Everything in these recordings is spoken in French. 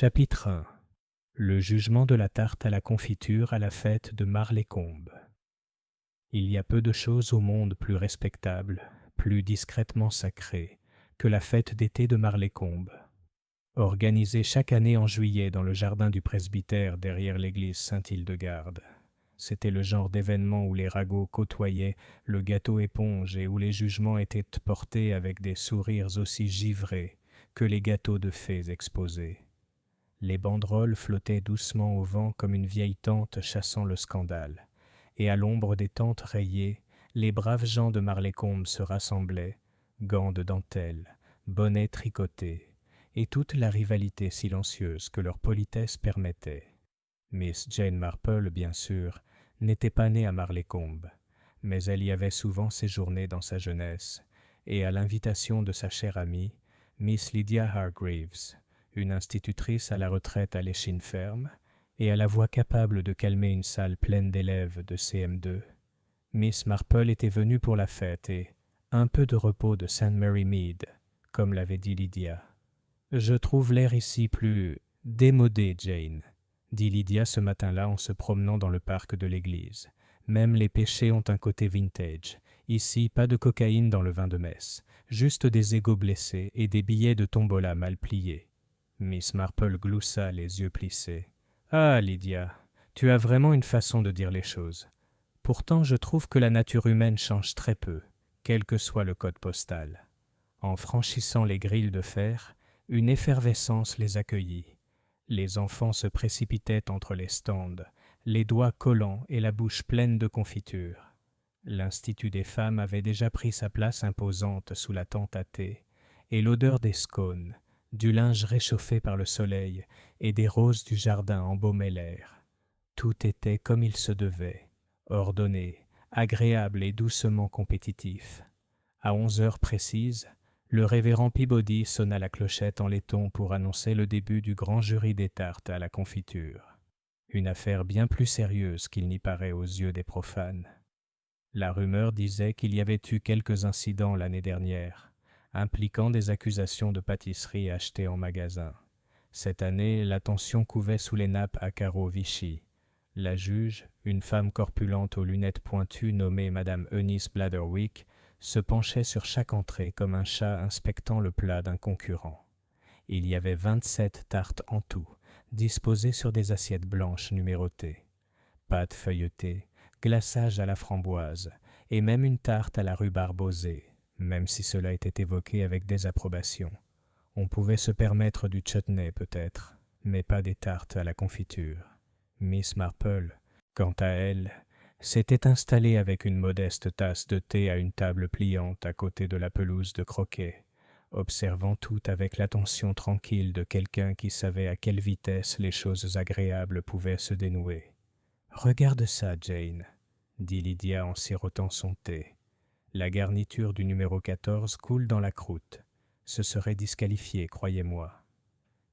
Chapitre 1. Le jugement de la tarte à la confiture à la fête de Marlécombe. Il y a peu de choses au monde plus respectables, plus discrètement sacrées, que la fête d'été de Marlécombe. Organisée chaque année en juillet dans le jardin du presbytère derrière l'église Saint-Hildegarde. C'était le genre d'événement où les ragots côtoyaient le gâteau éponge et où les jugements étaient portés avec des sourires aussi givrés que les gâteaux de fées exposés. Les banderoles flottaient doucement au vent comme une vieille tente chassant le scandale, et à l'ombre des tentes rayées, les braves gens de Marlécombe se rassemblaient, gants de dentelle, bonnets tricotés, et toute la rivalité silencieuse que leur politesse permettait. Miss Jane Marple, bien sûr, n'était pas née à Marlécombe, mais elle y avait souvent séjourné dans sa jeunesse, et à l'invitation de sa chère amie, Miss Lydia Hargreaves, une institutrice à la retraite à l'échine ferme, et à la voix capable de calmer une salle pleine d'élèves de CM2, Miss Marple était venue pour la fête et un peu de repos de St. Mary Mead, comme l'avait dit Lydia. « Je trouve l'air ici plus démodé, Jane », dit Lydia ce matin-là en se promenant dans le parc de l'église. « Même les péchés ont un côté vintage. Ici, pas de cocaïne dans le vin de messe, juste des égos blessés et des billets de tombola mal pliés. » Miss Marple gloussa les yeux plissés. « Ah, Lydia, tu as vraiment une façon de dire les choses. Pourtant, je trouve que la nature humaine change très peu, quel que soit le code postal. » En franchissant les grilles de fer, une effervescence les accueillit. Les enfants se précipitaient entre les stands, les doigts collants et la bouche pleine de confiture. L'Institut des femmes avait déjà pris sa place imposante sous la tente à thé, et l'odeur des scones, du linge réchauffé par le soleil et des roses du jardin embaumaient l'air. Tout était comme il se devait, ordonné, agréable et doucement compétitif. À 11 heures précises, le révérend Peabody sonna la clochette en laiton pour annoncer le début du grand jury des tartes à la confiture. Une affaire bien plus sérieuse qu'il n'y paraît aux yeux des profanes. La rumeur disait qu'il y avait eu quelques incidents l'année dernière, impliquant des accusations de pâtisserie achetées en magasin. Cette année, l'attention couvait sous les nappes à carreaux Vichy. La juge, une femme corpulente aux lunettes pointues nommée Madame Eunice Bladderwick, se penchait sur chaque entrée comme un chat inspectant le plat d'un concurrent. Il y avait 27 tartes en tout, disposées sur des assiettes blanches numérotées. Pâtes feuilletées, glaçage à la framboise, et même une tarte à la rhubarbe osée, même si cela était évoqué avec désapprobation. On pouvait se permettre du chutney peut-être, mais pas des tartes à la confiture. Miss Marple, quant à elle, s'était installée avec une modeste tasse de thé à une table pliante à côté de la pelouse de croquet, observant tout avec l'attention tranquille de quelqu'un qui savait à quelle vitesse les choses agréables pouvaient se dénouer. « Regarde ça, Jane, » dit Lydia en sirotant son thé. « La garniture du numéro 14 coule dans la croûte. Ce serait disqualifié, croyez-moi. »«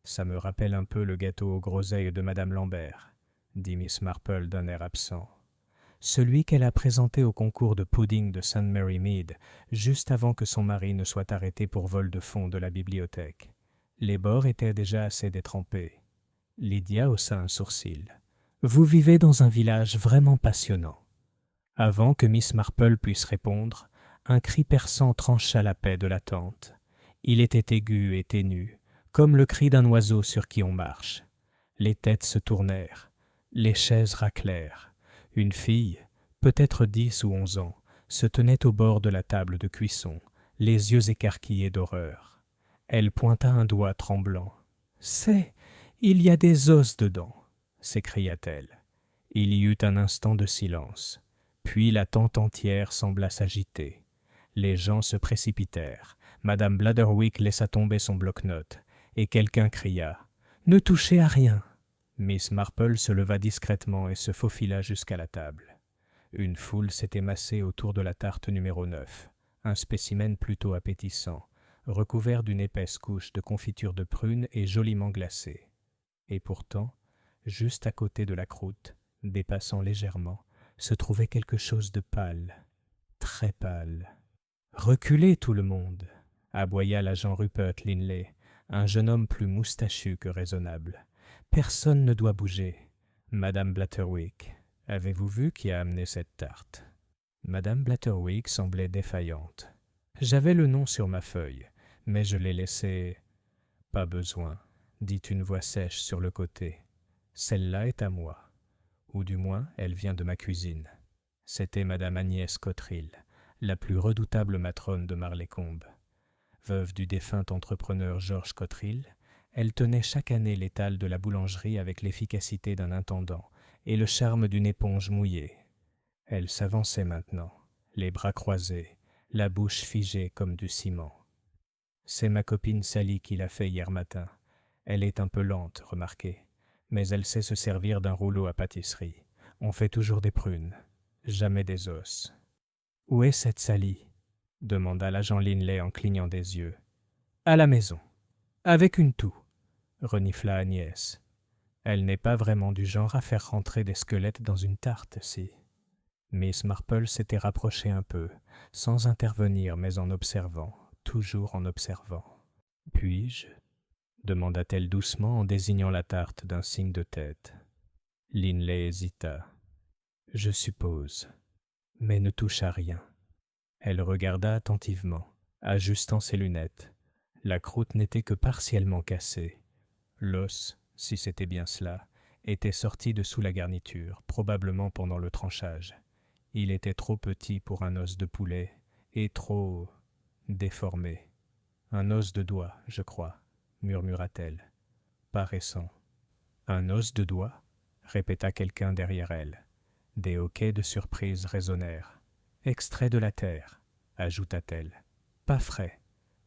Ça me rappelle un peu le gâteau aux groseilles de Madame Lambert, » dit Miss Marple d'un air absent. Celui qu'elle a présenté au concours de pudding de St. Mary Mead, juste avant que son mari ne soit arrêté pour vol de fonds de la bibliothèque. Les bords étaient déjà assez détrempés. Lydia haussa un sourcil. « Vous vivez dans un village vraiment passionnant. » Avant que Miss Marple puisse répondre, un cri perçant trancha la paix de la tente. Il était aigu et ténu, comme le cri d'un oiseau sur qui on marche. Les têtes se tournèrent, les chaises raclèrent. Une fille, peut-être 10 ou 11 ans, se tenait au bord de la table de cuisson, les yeux écarquillés d'horreur. Elle pointa un doigt tremblant. « Il y a des os dedans !» s'écria-t-elle. Il y eut un instant de silence. Puis la tente entière sembla s'agiter. Les gens se précipitèrent. Madame Bladderwick laissa tomber son bloc-notes, et quelqu'un cria « Ne touchez à rien !» Miss Marple se leva discrètement et se faufila jusqu'à la table. Une foule s'était massée autour de la tarte numéro 9, un spécimen plutôt appétissant, recouvert d'une épaisse couche de confiture de prune et joliment glacée. Et pourtant, juste à côté de la croûte, dépassant légèrement, se trouvait quelque chose de pâle, très pâle. « Reculez tout le monde !» aboya l'agent Rupert Linley, un jeune homme plus moustachu que raisonnable. « Personne ne doit bouger. Madame Blatterwick, avez-vous vu qui a amené cette tarte ?» Madame Blatterwick semblait défaillante. « J'avais le nom sur ma feuille, mais je l'ai laissé... » « Pas besoin, » dit une voix sèche sur le côté. « Celle-là est à moi. Ou du moins, elle vient de ma cuisine. » C'était Madame Agnès Cotterill, la plus redoutable matrone de Marlécombe. Veuve du défunt entrepreneur Georges Cotterill, elle tenait chaque année l'étal de la boulangerie avec l'efficacité d'un intendant et le charme d'une éponge mouillée. Elle s'avançait maintenant, les bras croisés, la bouche figée comme du ciment. « C'est ma copine Sally qui l'a fait hier matin. Elle est un peu lente, remarquez, mais elle sait se servir d'un rouleau à pâtisserie. On fait toujours des prunes, jamais des os. »« Où est cette Sally ?» demanda l'agent Linley en clignant des yeux. « À la maison, avec une toux, » renifla Agnès. « Elle n'est pas vraiment du genre à faire rentrer des squelettes dans une tarte, si. » Miss Marple s'était rapprochée un peu, sans intervenir mais en observant, toujours en observant. « Puis-je » demanda-t-elle doucement en désignant la tarte d'un signe de tête. Linley hésita. « Je suppose, mais ne touche à rien. » Elle regarda attentivement, ajustant ses lunettes. La croûte n'était que partiellement cassée. L'os, si c'était bien cela, était sorti de sous la garniture, probablement pendant le tranchage. Il était trop petit pour un os de poulet et trop déformé. « Un os de doigt, je crois, » murmura-t-elle. « Pas récent. »« Un os de doigt ?» répéta quelqu'un derrière elle. Des hoquets de surprise résonnèrent. « Extrait de la terre, » ajouta-t-elle. « Pas frais.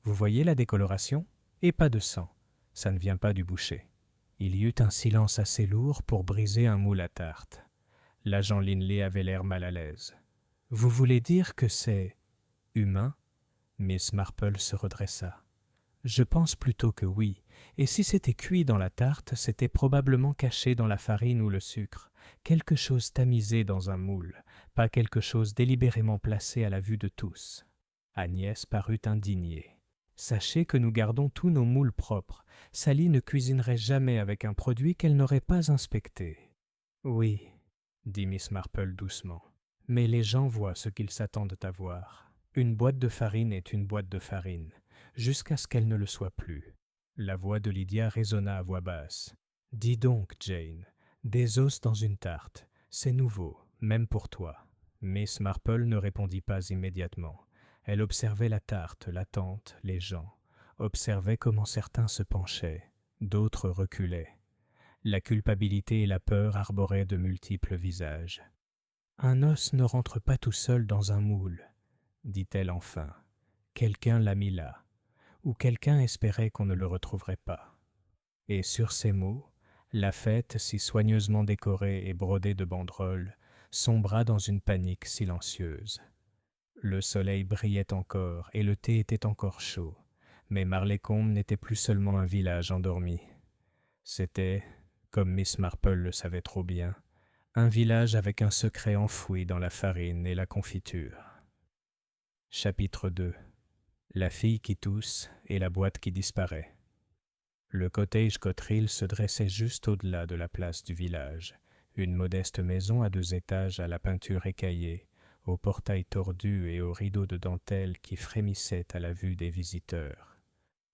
Vous voyez la décoloration ? Et pas de sang. Ça ne vient pas du boucher. » Il y eut un silence assez lourd pour briser un moule à tarte. L'agent Linley avait l'air mal à l'aise. « Vous voulez dire que c'est... humain ?» Miss Marple se redressa. « Je pense plutôt que oui, et si c'était cuit dans la tarte, c'était probablement caché dans la farine ou le sucre, quelque chose tamisé dans un moule, pas quelque chose délibérément placé à la vue de tous. » Agnès parut indignée. « Sachez que nous gardons tous nos moules propres. Sally ne cuisinerait jamais avec un produit qu'elle n'aurait pas inspecté. »« Oui, » dit Miss Marple doucement, « mais les gens voient ce qu'ils s'attendent à voir. Une boîte de farine est une boîte de farine, jusqu'à ce qu'elle ne le soit plus. » La voix de Lydia résonna à voix basse. « Dis donc, Jane, des os dans une tarte, c'est nouveau, même pour toi. » Miss Marple ne répondit pas immédiatement. Elle observait la tarte, la tente, les gens, observait comment certains se penchaient, d'autres reculaient. La culpabilité et la peur arboraient de multiples visages. « Un os ne rentre pas tout seul dans un moule, » dit-elle enfin. « Quelqu'un l'a mis là, ou quelqu'un espérait qu'on ne le retrouverait pas. » Et sur ces mots, la fête, si soigneusement décorée et brodée de banderoles, sombra dans une panique silencieuse. Le soleil brillait encore et le thé était encore chaud, mais Marlécombe n'était plus seulement un village endormi. C'était, comme Miss Marple le savait trop bien, un village avec un secret enfoui dans la farine et la confiture. Chapitre 2. La fille qui tousse et la boîte qui disparaît. Le cottage Cotterill se dressait juste au-delà de la place du village, une modeste maison à 2 étages à la peinture écaillée, au portail tordu et aux rideaux de dentelle qui frémissaient à la vue des visiteurs.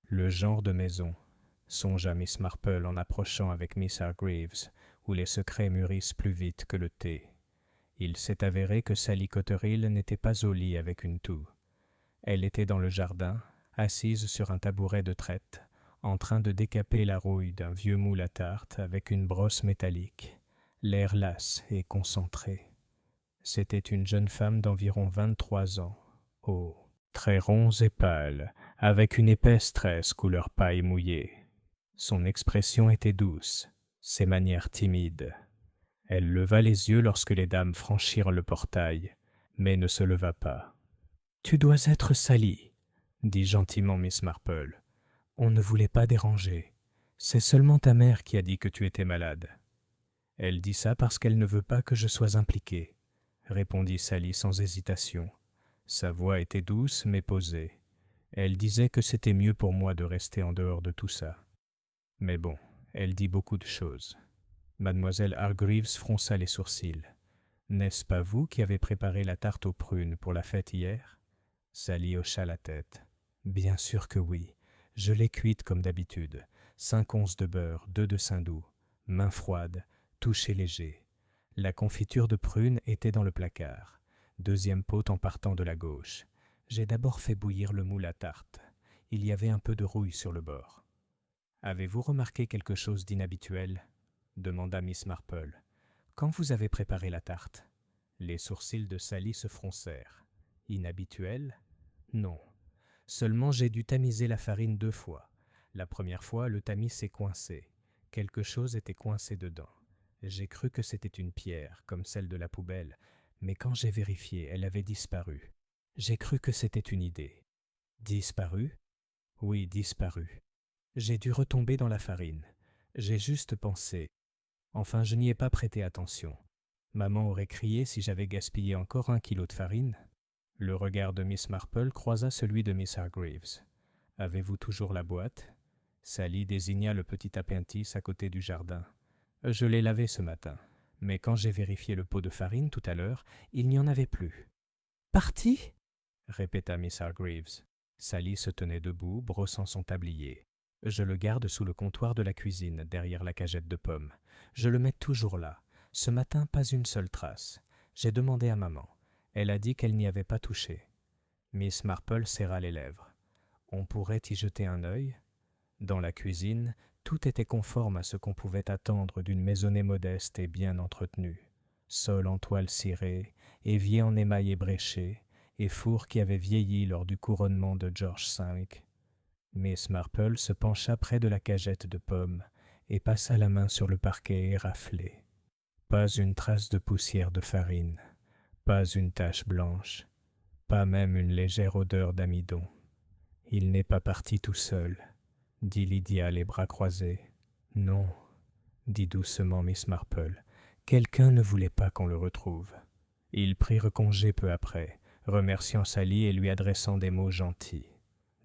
Le genre de maison, songea Miss Marple en approchant avec Miss Hargreaves, où les secrets mûrissent plus vite que le thé. Il s'est avéré que Sally Cotterill n'était pas au lit avec une toux. Elle était dans le jardin, assise sur un tabouret de traite, en train de décaper la rouille d'un vieux moule à tarte avec une brosse métallique, l'air lasse et concentré. C'était une jeune femme d'environ 23 ans, aux traits ronds et pâles, avec une épaisse tresse couleur paille mouillée. Son expression était douce, ses manières timides. Elle leva les yeux lorsque les dames franchirent le portail, mais ne se leva pas. « Tu dois être Sally, » dit gentiment Miss Marple. « On ne voulait pas déranger. C'est seulement ta mère qui a dit que tu étais malade. » « Elle dit ça parce qu'elle ne veut pas que je sois impliquée, » répondit Sally sans hésitation. Sa voix était douce mais posée. Elle disait que c'était mieux pour moi de rester en dehors de tout ça. Mais bon, elle dit beaucoup de choses. Mademoiselle Hargreaves fronça les sourcils. N'est-ce pas vous qui avez préparé la tarte aux prunes pour la fête hier? Sally hocha la tête. Bien sûr que oui. Je l'ai cuite comme d'habitude. 5 onces de beurre, 2 de saindoux, main froide, toucher léger. La confiture de prunes était dans le placard. 2e pot en partant de la gauche. J'ai d'abord fait bouillir le moule à tarte. Il y avait un peu de rouille sur le bord. Avez-vous remarqué quelque chose d'inhabituel? Demanda Miss Marple. Quand vous avez préparé la tarte? Les sourcils de Sally se froncèrent. Inhabituel? Non. Seulement j'ai dû tamiser la farine 2 fois. La première fois, le tamis s'est coincé. Quelque chose était coincé dedans. J'ai cru que c'était une pierre, comme celle de la poubelle, mais quand j'ai vérifié, elle avait disparu. J'ai cru que c'était une idée. Disparu? Oui, disparu. J'ai dû retomber dans la farine. J'ai juste pensé. Enfin, je n'y ai pas prêté attention. Maman aurait crié si j'avais gaspillé encore 1 kilo de farine. Le regard de Miss Marple croisa celui de Miss Hargreaves. « Avez-vous toujours la boîte ?» Sally désigna le petit appendice à côté du jardin. « Je l'ai lavé ce matin, mais quand j'ai vérifié le pot de farine tout à l'heure, il n'y en avait plus. »« Parti ?» répéta Miss Hargreaves. Sally se tenait debout, brossant son tablier. « Je le garde sous le comptoir de la cuisine, derrière la cagette de pommes. Je le mets toujours là. Ce matin, pas une seule trace. J'ai demandé à maman. Elle a dit qu'elle n'y avait pas touché. » Miss Marple serra les lèvres. « On pourrait y jeter un œil ?» Dans la cuisine, tout était conforme à ce qu'on pouvait attendre d'une maisonnée modeste et bien entretenue. Sol en toile cirée, évier en émail ébréché, et four qui avait vieilli lors du couronnement de George V. Miss Marple se pencha près de la cagette de pommes et passa la main sur le parquet éraflé. Pas une trace de poussière de farine, pas une tache blanche, pas même une légère odeur d'amidon. « Il n'est pas parti tout seul, » dit Lydia les bras croisés. « Non, » dit doucement Miss Marple, « quelqu'un ne voulait pas qu'on le retrouve. » Ils prirent congé peu après, remerciant Sally et lui adressant des mots gentils.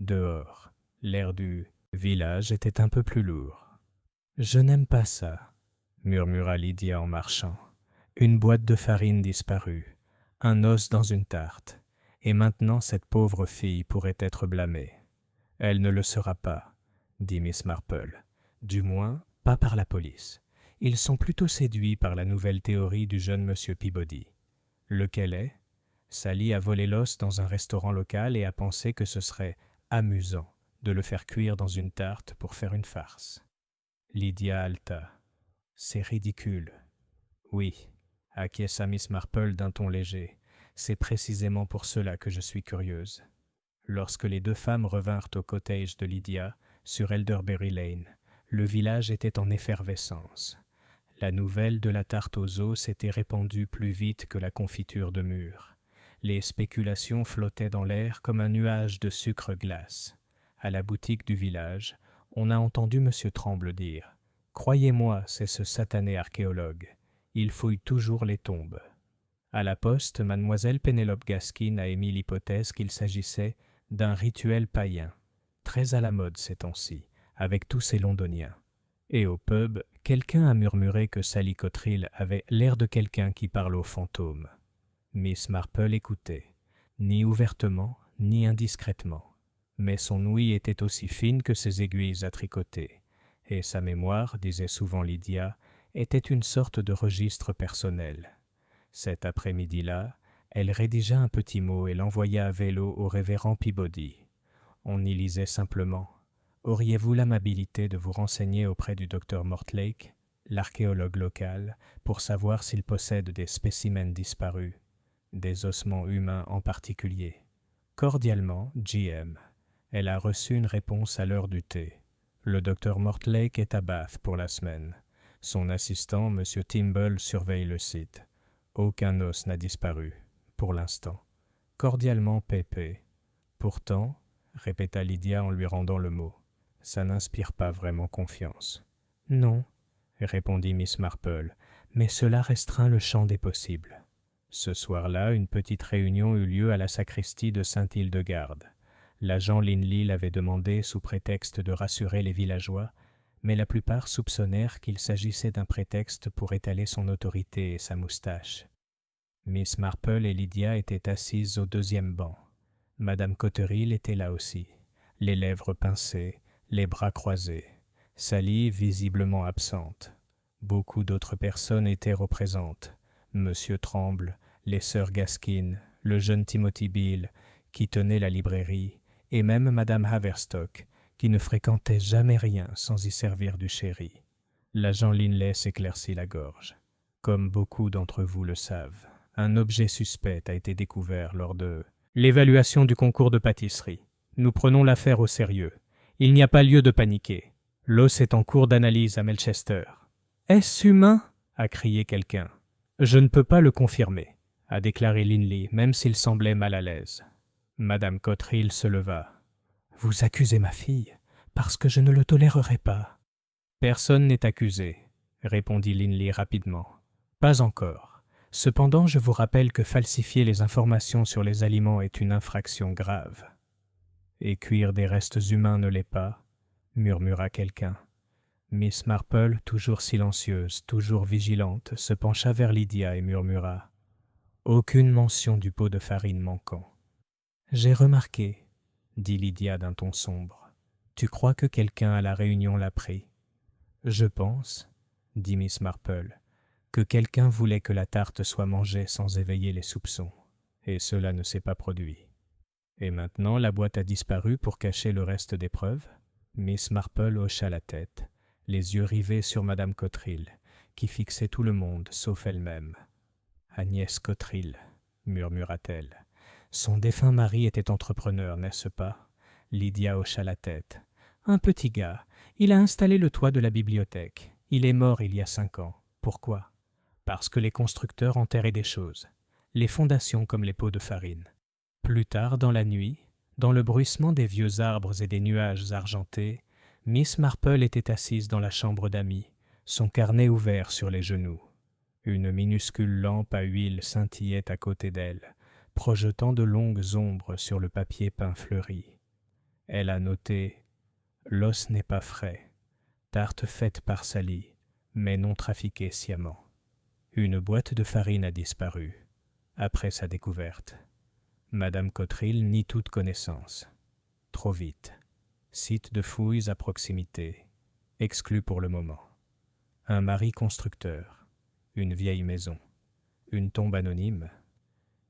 Dehors, l'air du village était un peu plus lourd. « Je n'aime pas ça, » murmura Lydia en marchant. « Une boîte de farine disparue, un os dans une tarte, et maintenant cette pauvre fille pourrait être blâmée. »« Elle ne le sera pas, » dit Miss Marple. « Du moins, pas par la police. Ils sont plutôt séduits par la nouvelle théorie du jeune monsieur Peabody. » « Lequel est ? » Sally a volé l'os dans un restaurant local et a pensé que ce serait amusant de le faire cuire dans une tarte pour faire une farce. Lydia haleta. « C'est ridicule. »« Oui, » acquiesça Miss Marple d'un ton léger. « C'est précisément pour cela que je suis curieuse. » Lorsque les 2 femmes revinrent au cottage de Lydia, sur Elderberry Lane, le village était en effervescence. La nouvelle de la tarte aux os s'était répandue plus vite que la confiture de mûre. Les spéculations flottaient dans l'air comme un nuage de sucre glace. À la boutique du village, on a entendu M. Tremble dire « Croyez-moi, c'est ce satané archéologue. Il fouille toujours les tombes. » À la poste, mademoiselle Pénélope Gaskin a émis l'hypothèse qu'il s'agissait d'un rituel païen, très à la mode ces temps-ci, avec tous ces londoniens. Et au pub, quelqu'un a murmuré que Sally Cotterill avait l'air de quelqu'un qui parle aux fantômes. Miss Marple écoutait, ni ouvertement, ni indiscrètement. Mais son ouïe était aussi fine que ses aiguilles à tricoter, et sa mémoire, disait souvent Lydia, était une sorte de registre personnel. Cet après-midi-là, elle rédigea un petit mot et l'envoya à vélo au révérend Peabody. On y lisait simplement « Auriez-vous l'amabilité de vous renseigner auprès du docteur Mortlake, l'archéologue local, pour savoir s'il possède des spécimens disparus, des ossements humains en particulier. Cordialement, J.M. » Elle a reçu une réponse à l'heure du thé. Le docteur Mortlake est à Bath pour la semaine. Son assistant, M. Timble, surveille le site. Aucun os n'a disparu, pour l'instant. Cordialement, Pépé. Pourtant, répéta Lydia en lui rendant le mot, ça n'inspire pas vraiment confiance. Non, répondit Miss Marple, mais cela restreint le champ des possibles. Ce soir-là, une petite réunion eut lieu à la sacristie de Sainte-Hildegarde. L'agent Linley l'avait demandé sous prétexte de rassurer les villageois, mais la plupart soupçonnèrent qu'il s'agissait d'un prétexte pour étaler son autorité et sa moustache. Miss Marple et Lydia étaient assises au deuxième banc. Madame Cotterill était là aussi, les lèvres pincées, les bras croisés, Sally visiblement absente. Beaucoup d'autres personnes étaient représentes. Monsieur Tremble, les sœurs Gaskin, le jeune Timothy Beale, qui tenait la librairie, et même Madame Haverstock, qui ne fréquentait jamais rien sans y servir du sherry. L'agent Linley s'éclaircit la gorge. Comme beaucoup d'entre vous le savent, un objet suspect a été découvert lors de l'évaluation du concours de pâtisserie. Nous prenons l'affaire au sérieux. Il n'y a pas lieu de paniquer. L'os est en cours d'analyse à Melchester. « Est-ce humain » a crié quelqu'un. « Je ne peux pas le confirmer » a déclaré Linley, même s'il semblait mal à l'aise. Madame Cotterill se leva. « Vous accusez ma fille, parce que je ne le tolérerai pas. »« Personne n'est accusé, » répondit Linley rapidement. « Pas encore. Cependant, je vous rappelle que falsifier les informations sur les aliments est une infraction grave. »« Et cuire des restes humains ne l'est pas, » murmura quelqu'un. Miss Marple, toujours silencieuse, toujours vigilante, se pencha vers Lydia et murmura « Aucune mention du pot de farine manquant. »« J'ai remarqué, » dit Lydia d'un ton sombre. « Tu crois que quelqu'un à la réunion l'a pris ?»« Je pense, » dit Miss Marple, « que quelqu'un voulait que la tarte soit mangée sans éveiller les soupçons, et cela ne s'est pas produit. »« Et maintenant la boîte a disparu pour cacher le reste des preuves ?» Miss Marple hocha la tête, les yeux rivés sur Madame Cotterill, qui fixait tout le monde, sauf elle-même. « Agnès Cotterill, » murmura-t-elle. « Son défunt mari était entrepreneur, n'est-ce pas ?» Lydia hocha la tête. « Un petit gars. Il a installé le toit de la bibliothèque. Il est mort il y a 5 ans. Pourquoi ? Parce que les constructeurs enterraient des choses. Les fondations comme les pots de farine. Plus tard, dans la nuit, dans le bruissement des vieux arbres et des nuages argentés, Miss Marple était assise dans la chambre d'amis, son carnet ouvert sur les genoux. Une minuscule lampe à huile scintillait à côté d'elle, projetant de longues ombres sur le papier peint fleuri. Elle a noté « L'os n'est pas frais, tarte faite par Sally, mais non trafiquée sciemment. » Une boîte de farine a disparu, après sa découverte. Madame Cotterill nie toute connaissance. Trop vite. Site de fouilles à proximité. Exclu pour le moment. Un mari constructeur. Une vieille maison. Une tombe anonyme.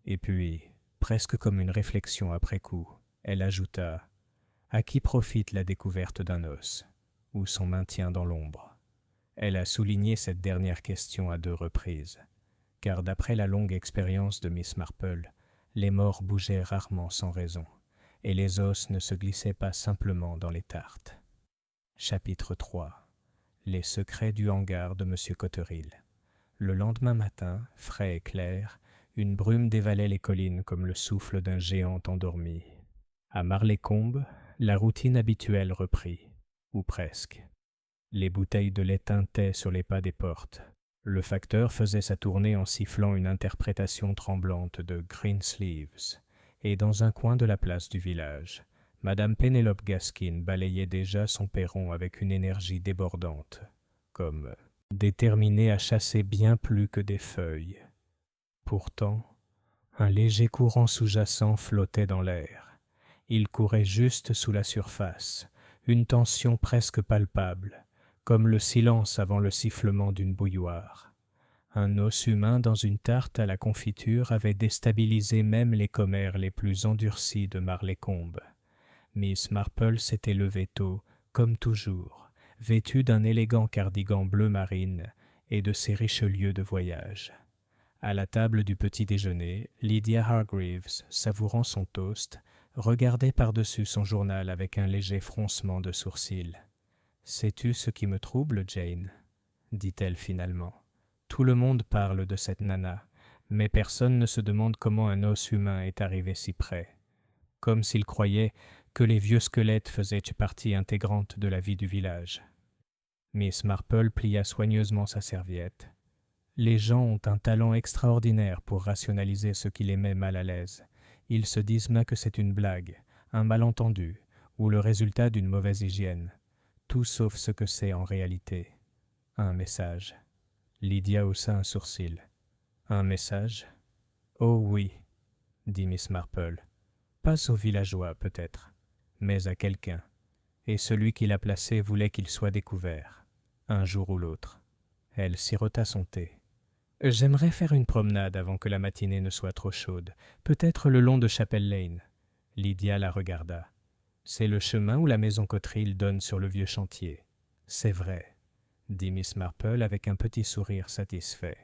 Et puis, presque comme une réflexion après coup, elle ajouta « À qui profite la découverte d'un os, ou son maintien dans l'ombre ?» Elle a souligné cette dernière question à 2 reprises, car d'après la longue expérience de Miss Marple, les morts bougeaient rarement sans raison, et les os ne se glissaient pas simplement dans les tartes. Chapitre 3. Les secrets du hangar de M. Cotterill. Le lendemain matin, frais et clair, une brume dévalait les collines comme le souffle d'un géant endormi. À Marlécombe, la routine habituelle reprit, ou presque. Les bouteilles de lait tintaient sur les pas des portes. Le facteur faisait sa tournée en sifflant une interprétation tremblante de Greensleeves, et dans un coin de la place du village, Madame Pénélope Gaskin balayait déjà son perron avec une énergie débordante, comme déterminée à chasser bien plus que des feuilles. Pourtant, un léger courant sous-jacent flottait dans l'air. Il courait juste sous la surface, une tension presque palpable, comme le silence avant le sifflement d'une bouilloire. Un os humain dans une tarte à la confiture avait déstabilisé même les commères les plus endurcis de Marlécombe. Miss Marple s'était levée tôt, comme toujours, vêtue d'un élégant cardigan bleu marine et de ses Richelieu de voyage. À la table du petit déjeuner, Lydia Hargreaves, savourant son toast, regardait par-dessus son journal avec un léger froncement de sourcils. « Sais-tu ce qui me trouble, Jane ?» dit-elle finalement. « Tout le monde parle de cette nana, mais personne ne se demande comment un os humain est arrivé si près. Comme s'il croyait que les vieux squelettes faisaient partie intégrante de la vie du village. » Miss Marple plia soigneusement sa serviette. « Les gens ont un talent extraordinaire pour rationaliser ce qui les met mal à l'aise. Ils se disent bien que c'est une blague, un malentendu ou le résultat d'une mauvaise hygiène, tout sauf ce que c'est en réalité. Un message. Lydia haussa un sourcil. Un message? Oh oui, dit Miss Marple. Pas aux villageois, peut-être, mais à quelqu'un. Et celui qui l'a placé voulait qu'il soit découvert, un jour ou l'autre. Elle sirota son thé. J'aimerais faire une promenade avant que la matinée ne soit trop chaude, peut-être le long de Chapel Lane. Lydia la regarda. C'est le chemin où la maison Cotterill donne sur le vieux chantier. C'est vrai, dit Miss Marple avec un petit sourire satisfait.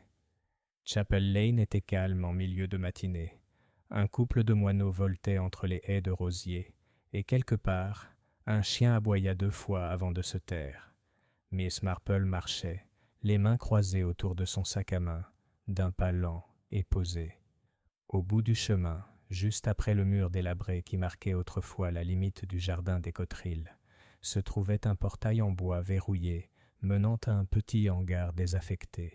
Chapel Lane était calme en milieu de matinée. Un couple de moineaux voltait entre les haies de rosiers, et quelque part, un chien aboya 2 fois avant de se taire. Miss Marple marchait, les mains croisées autour de son sac à main, d'un pas lent et posé. Au bout du chemin, juste après le mur délabré qui marquait autrefois la limite du jardin des Cotterill, se trouvait un portail en bois verrouillé menant à un petit hangar désaffecté.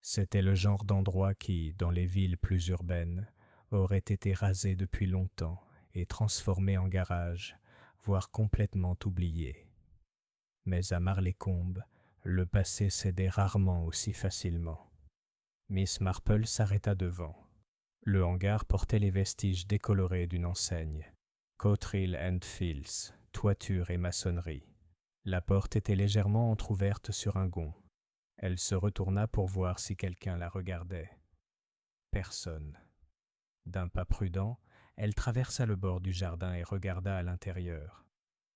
C'était le genre d'endroit qui, dans les villes plus urbaines, aurait été rasé depuis longtemps et transformé en garage, voire complètement oublié. Mais à Marlécombe, le passé cédait rarement aussi facilement. Miss Marple s'arrêta devant. Le hangar portait les vestiges décolorés d'une enseigne. Cotterill and Fields, toiture et maçonnerie. La porte était légèrement entr'ouverte sur un gond. Elle se retourna pour voir si quelqu'un la regardait. Personne. D'un pas prudent, elle traversa le bord du jardin et regarda à l'intérieur.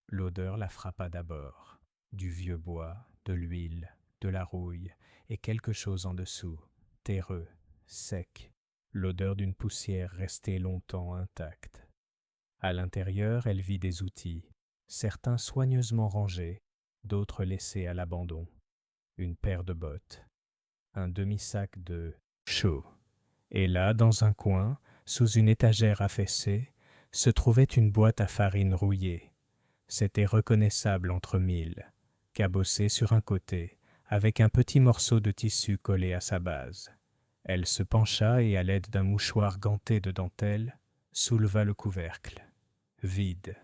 L'odeur la frappa d'abord. Du vieux bois, de l'huile, de la rouille et quelque chose en dessous, terreux, sec, l'odeur d'une poussière restée longtemps intacte. À l'intérieur, elle vit des outils, certains soigneusement rangés, d'autres laissés à l'abandon. Une paire de bottes, un demi-sac de chaux. Et là, dans un coin, sous une étagère affaissée, se trouvait une boîte à farine rouillée. C'était reconnaissable entre mille, cabossée sur un côté, avec un petit morceau de tissu collé à sa base. Elle se pencha et, à l'aide d'un mouchoir ganté de dentelle, souleva le couvercle. Vide.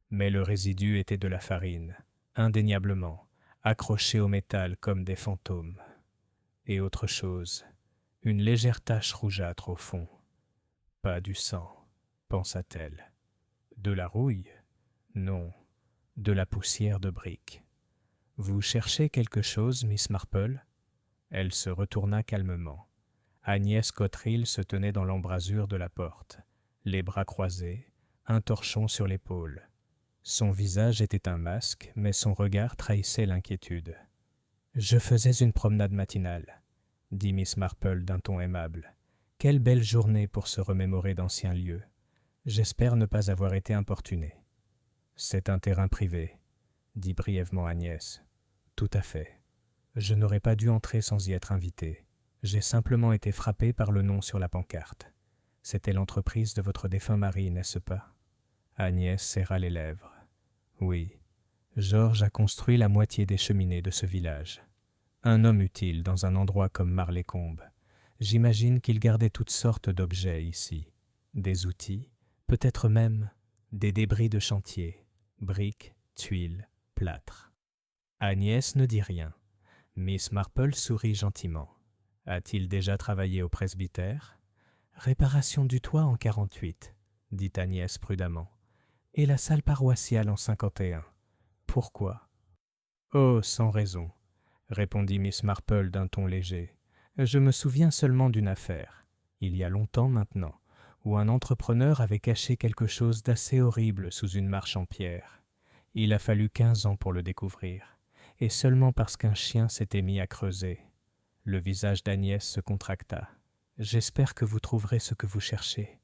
Mais le résidu était de la farine, indéniablement, accrochée au métal comme des fantômes. Et autre chose, une légère tache rougeâtre au fond. Pas du sang, pensa-t-elle. De la rouille? Non, de la poussière de briques. Vous cherchez quelque chose, Miss Marple? Elle se retourna calmement. Agnès Cotterill se tenait dans l'embrasure de la porte, les bras croisés, un torchon sur l'épaule. Son visage était un masque, mais son regard trahissait l'inquiétude. « Je faisais une promenade matinale, » dit Miss Marple d'un ton aimable. « Quelle belle journée pour se remémorer d'anciens lieux. J'espère ne pas avoir été importunée. »« C'est un terrain privé, » dit brièvement Agnès. « Tout à fait. Je n'aurais pas dû entrer sans y être invitée. J'ai simplement été frappée par le nom sur la pancarte. C'était l'entreprise de votre défunt mari, n'est-ce pas ?» Agnès serra les lèvres. « Oui. Georges a construit la moitié des cheminées de ce village. Un homme utile dans un endroit comme Marlécombe. J'imagine qu'il gardait toutes sortes d'objets ici. Des outils, peut-être même des débris de chantier, briques, tuiles, plâtre. » Agnès ne dit rien. Miss Marple sourit gentiment. « A-t-il déjà travaillé au presbytère ?»« Réparation du toit en 48, » dit Agnès prudemment. « Et la salle paroissiale en 51. Pourquoi ?»« Oh, sans raison, » répondit Miss Marple d'un ton léger. « Je me souviens seulement d'une affaire, il y a longtemps maintenant, où un entrepreneur avait caché quelque chose d'assez horrible sous une marche en pierre. Il a fallu 15 ans pour le découvrir, et seulement parce qu'un chien s'était mis à creuser. » Le visage d'Agnès se contracta. « J'espère que vous trouverez ce que vous cherchez, »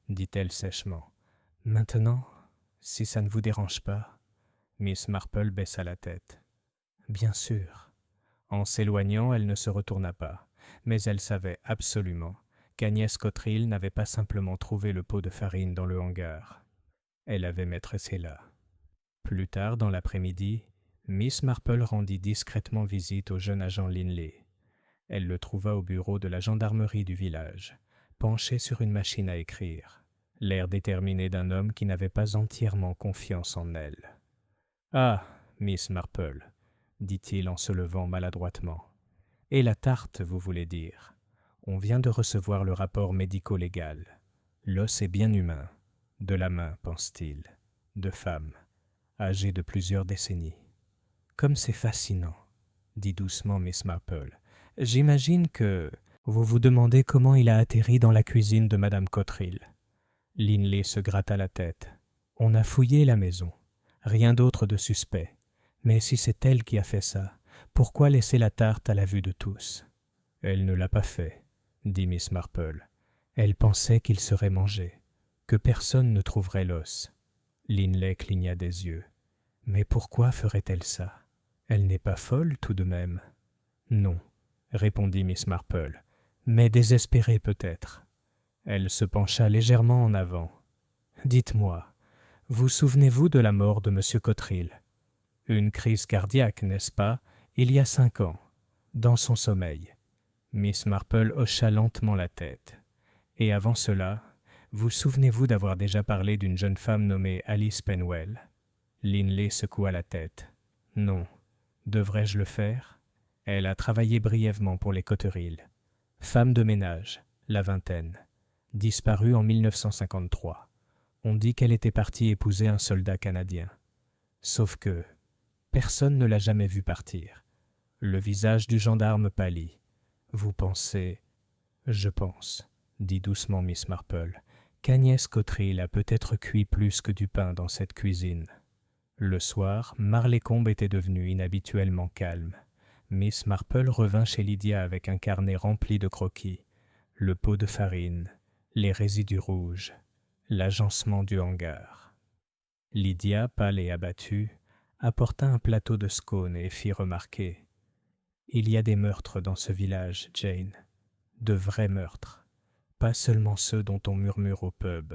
dit-elle sèchement. « Maintenant, si ça ne vous dérange pas. » Miss Marple baissa la tête. « Bien sûr. » En s'éloignant, elle ne se retourna pas, mais elle savait absolument qu'Agnès Cotterill n'avait pas simplement trouvé le pot de farine dans le hangar. Elle avait maîtrisé là. Plus tard dans l'après-midi, Miss Marple rendit discrètement visite au jeune agent Linley. Elle le trouva au bureau de la gendarmerie du village, penché sur une machine à écrire. l'air déterminé d'un homme qui n'avait pas entièrement confiance en elle. « Ah, Miss Marple, dit-il en se levant maladroitement. « Et la tarte, vous voulez dire. On vient de recevoir le rapport médico-légal. L'os est bien humain. De la main, pense-t-il, de femme, âgée de plusieurs décennies. Comme c'est fascinant, dit doucement Miss Marple. J'imagine que vous vous demandez comment il a atterri dans la cuisine de Madame Cotterill. Linley se gratta la tête. On a fouillé la maison. Rien d'autre de suspect. Mais si c'est elle qui a fait ça, pourquoi laisser la tarte à la vue de tous? Elle ne l'a pas fait, dit Miss Marple. Elle pensait qu'il serait mangé, que personne ne trouverait l'os. Linley cligna des yeux. Mais pourquoi ferait-elle ça? Elle n'est pas folle tout de même. Non, répondit Miss Marple, mais désespérée peut-être. Elle se pencha légèrement en avant. Dites-moi, vous souvenez-vous de la mort de M. Cotterill? Une crise cardiaque, n'est-ce pas, il y a 5 ans, dans son sommeil. Miss Marple hocha lentement la tête. Et avant cela, vous souvenez-vous d'avoir déjà parlé d'une jeune femme nommée Alice Penwell? Linley secoua la tête. Non. Devrais-je le faire? Elle a travaillé brièvement pour les Cotterill. Femme de ménage, la vingtaine. Disparue en 1953. On dit qu'elle était partie épouser un soldat canadien. Sauf que personne ne l'a jamais vue partir. Le visage du gendarme pâlit. Vous pensez... Je pense, dit doucement Miss Marple, qu'Agnès Cotterill a peut-être cuit plus que du pain dans cette cuisine. Le soir, Marleycombe était devenu inhabituellement calme. Miss Marple revint chez Lydia avec un carnet rempli de croquis, le pot de farine, les résidus rouges, l'agencement du hangar. Lydia, pâle et abattue, apporta un plateau de scones et fit remarquer « Il y a des meurtres dans ce village, Jane, de vrais meurtres, pas seulement ceux dont on murmure au pub. »«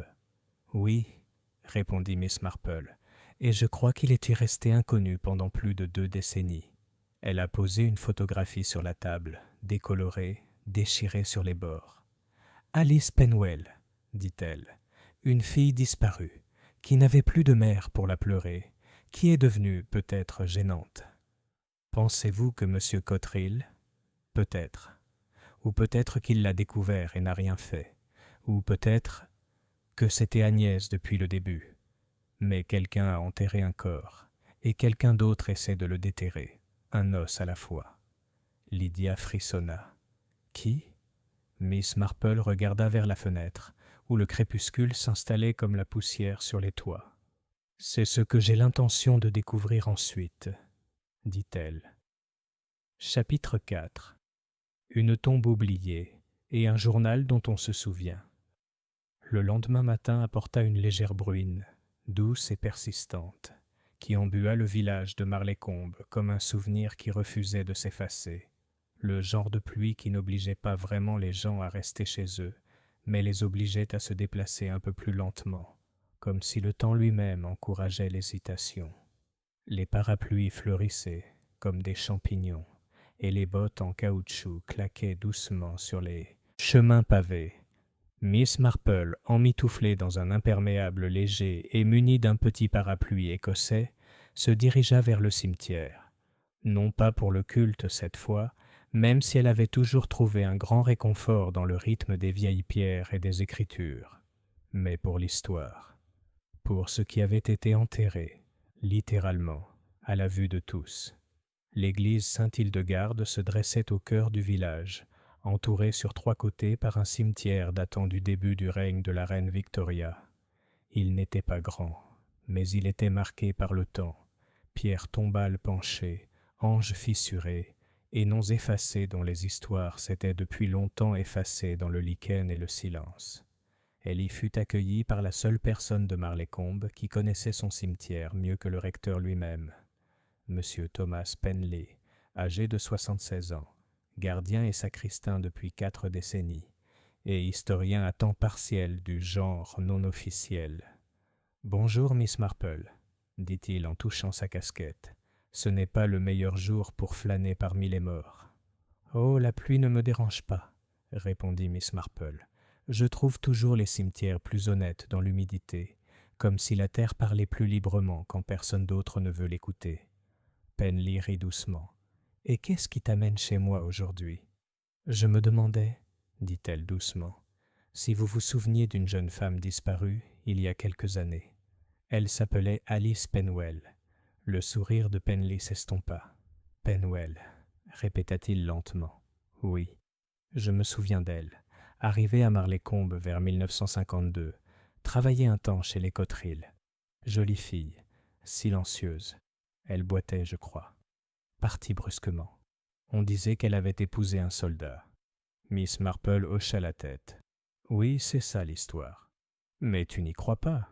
Oui, » répondit Miss Marple, « et je crois qu'il est y resté inconnu pendant plus de 2 décennies. » Elle a posé une photographie sur la table, décolorée, déchirée sur les bords. « Alice Penwell, » dit-elle, « une fille disparue, qui n'avait plus de mère pour la pleurer, qui est devenue peut-être gênante. Pensez-vous que M. Cotterill? Peut-être. Ou peut-être qu'il l'a découvert et n'a rien fait. Ou peut-être que c'était Agnès depuis le début. Mais quelqu'un a enterré un corps, et quelqu'un d'autre essaie de le déterrer, un os à la fois. Lydia frissonna. Qui? Miss Marple regarda vers la fenêtre, où le crépuscule s'installait comme la poussière sur les toits. C'est ce que j'ai l'intention de découvrir ensuite, dit-elle. Chapitre 4. Une tombe oubliée et un journal dont on se souvient. Le lendemain matin apporta une légère bruine, douce et persistante, qui embua le village de Marleycombe comme un souvenir qui refusait de s'effacer. Le genre de pluie qui n'obligeait pas vraiment les gens à rester chez eux, mais les obligeait à se déplacer un peu plus lentement, comme si le temps lui-même encourageait l'hésitation. Les parapluies fleurissaient comme des champignons, et les bottes en caoutchouc claquaient doucement sur les chemins pavés. Miss Marple, emmitouflée dans un imperméable léger et munie d'un petit parapluie écossais, se dirigea vers le cimetière. Non pas pour le culte cette fois, même si elle avait toujours trouvé un grand réconfort dans le rythme des vieilles pierres et des écritures, mais pour l'histoire, pour ce qui avait été enterré, littéralement, à la vue de tous. L'église Saint-Hildegarde se dressait au cœur du village, entourée sur 3 côtés par un cimetière datant du début du règne de la reine Victoria. Il n'était pas grand, mais il était marqué par le temps, pierres tombales penchées, anges fissurés, et noms effacés dont les histoires s'étaient depuis longtemps effacées dans le lichen et le silence. Elle y fut accueillie par la seule personne de Marleycombe qui connaissait son cimetière mieux que le recteur lui-même, M. Thomas Penley, âgé de 76 ans, gardien et sacristain depuis 4 décennies, et historien à temps partiel du genre non officiel. « Bonjour, Miss Marple, » dit-il en touchant sa casquette. « Ce n'est pas le meilleur jour pour flâner parmi les morts. »« Oh, la pluie ne me dérange pas, » répondit Miss Marple. Je trouve toujours les cimetières plus honnêtes dans l'humidité, comme si la terre parlait plus librement quand personne d'autre ne veut l'écouter. Penley rit doucement. « Et qu'est-ce qui t'amène chez moi aujourd'hui ?» « Je me demandais, dit-elle doucement, si vous vous souveniez d'une jeune femme disparue il y a quelques années. Elle s'appelait Alice Penwell. » Le sourire de Penley s'estompa. « Penwell, » répéta-t-il lentement. « Oui, je me souviens d'elle. Arrivée à Marleycombe vers 1952, travaillait un temps chez les Cotterill. Jolie fille, silencieuse. Elle boitait, je crois. Partie brusquement. On disait qu'elle avait épousé un soldat. » Miss Marple hocha la tête. « Oui, c'est ça l'histoire. Mais tu n'y crois pas. »«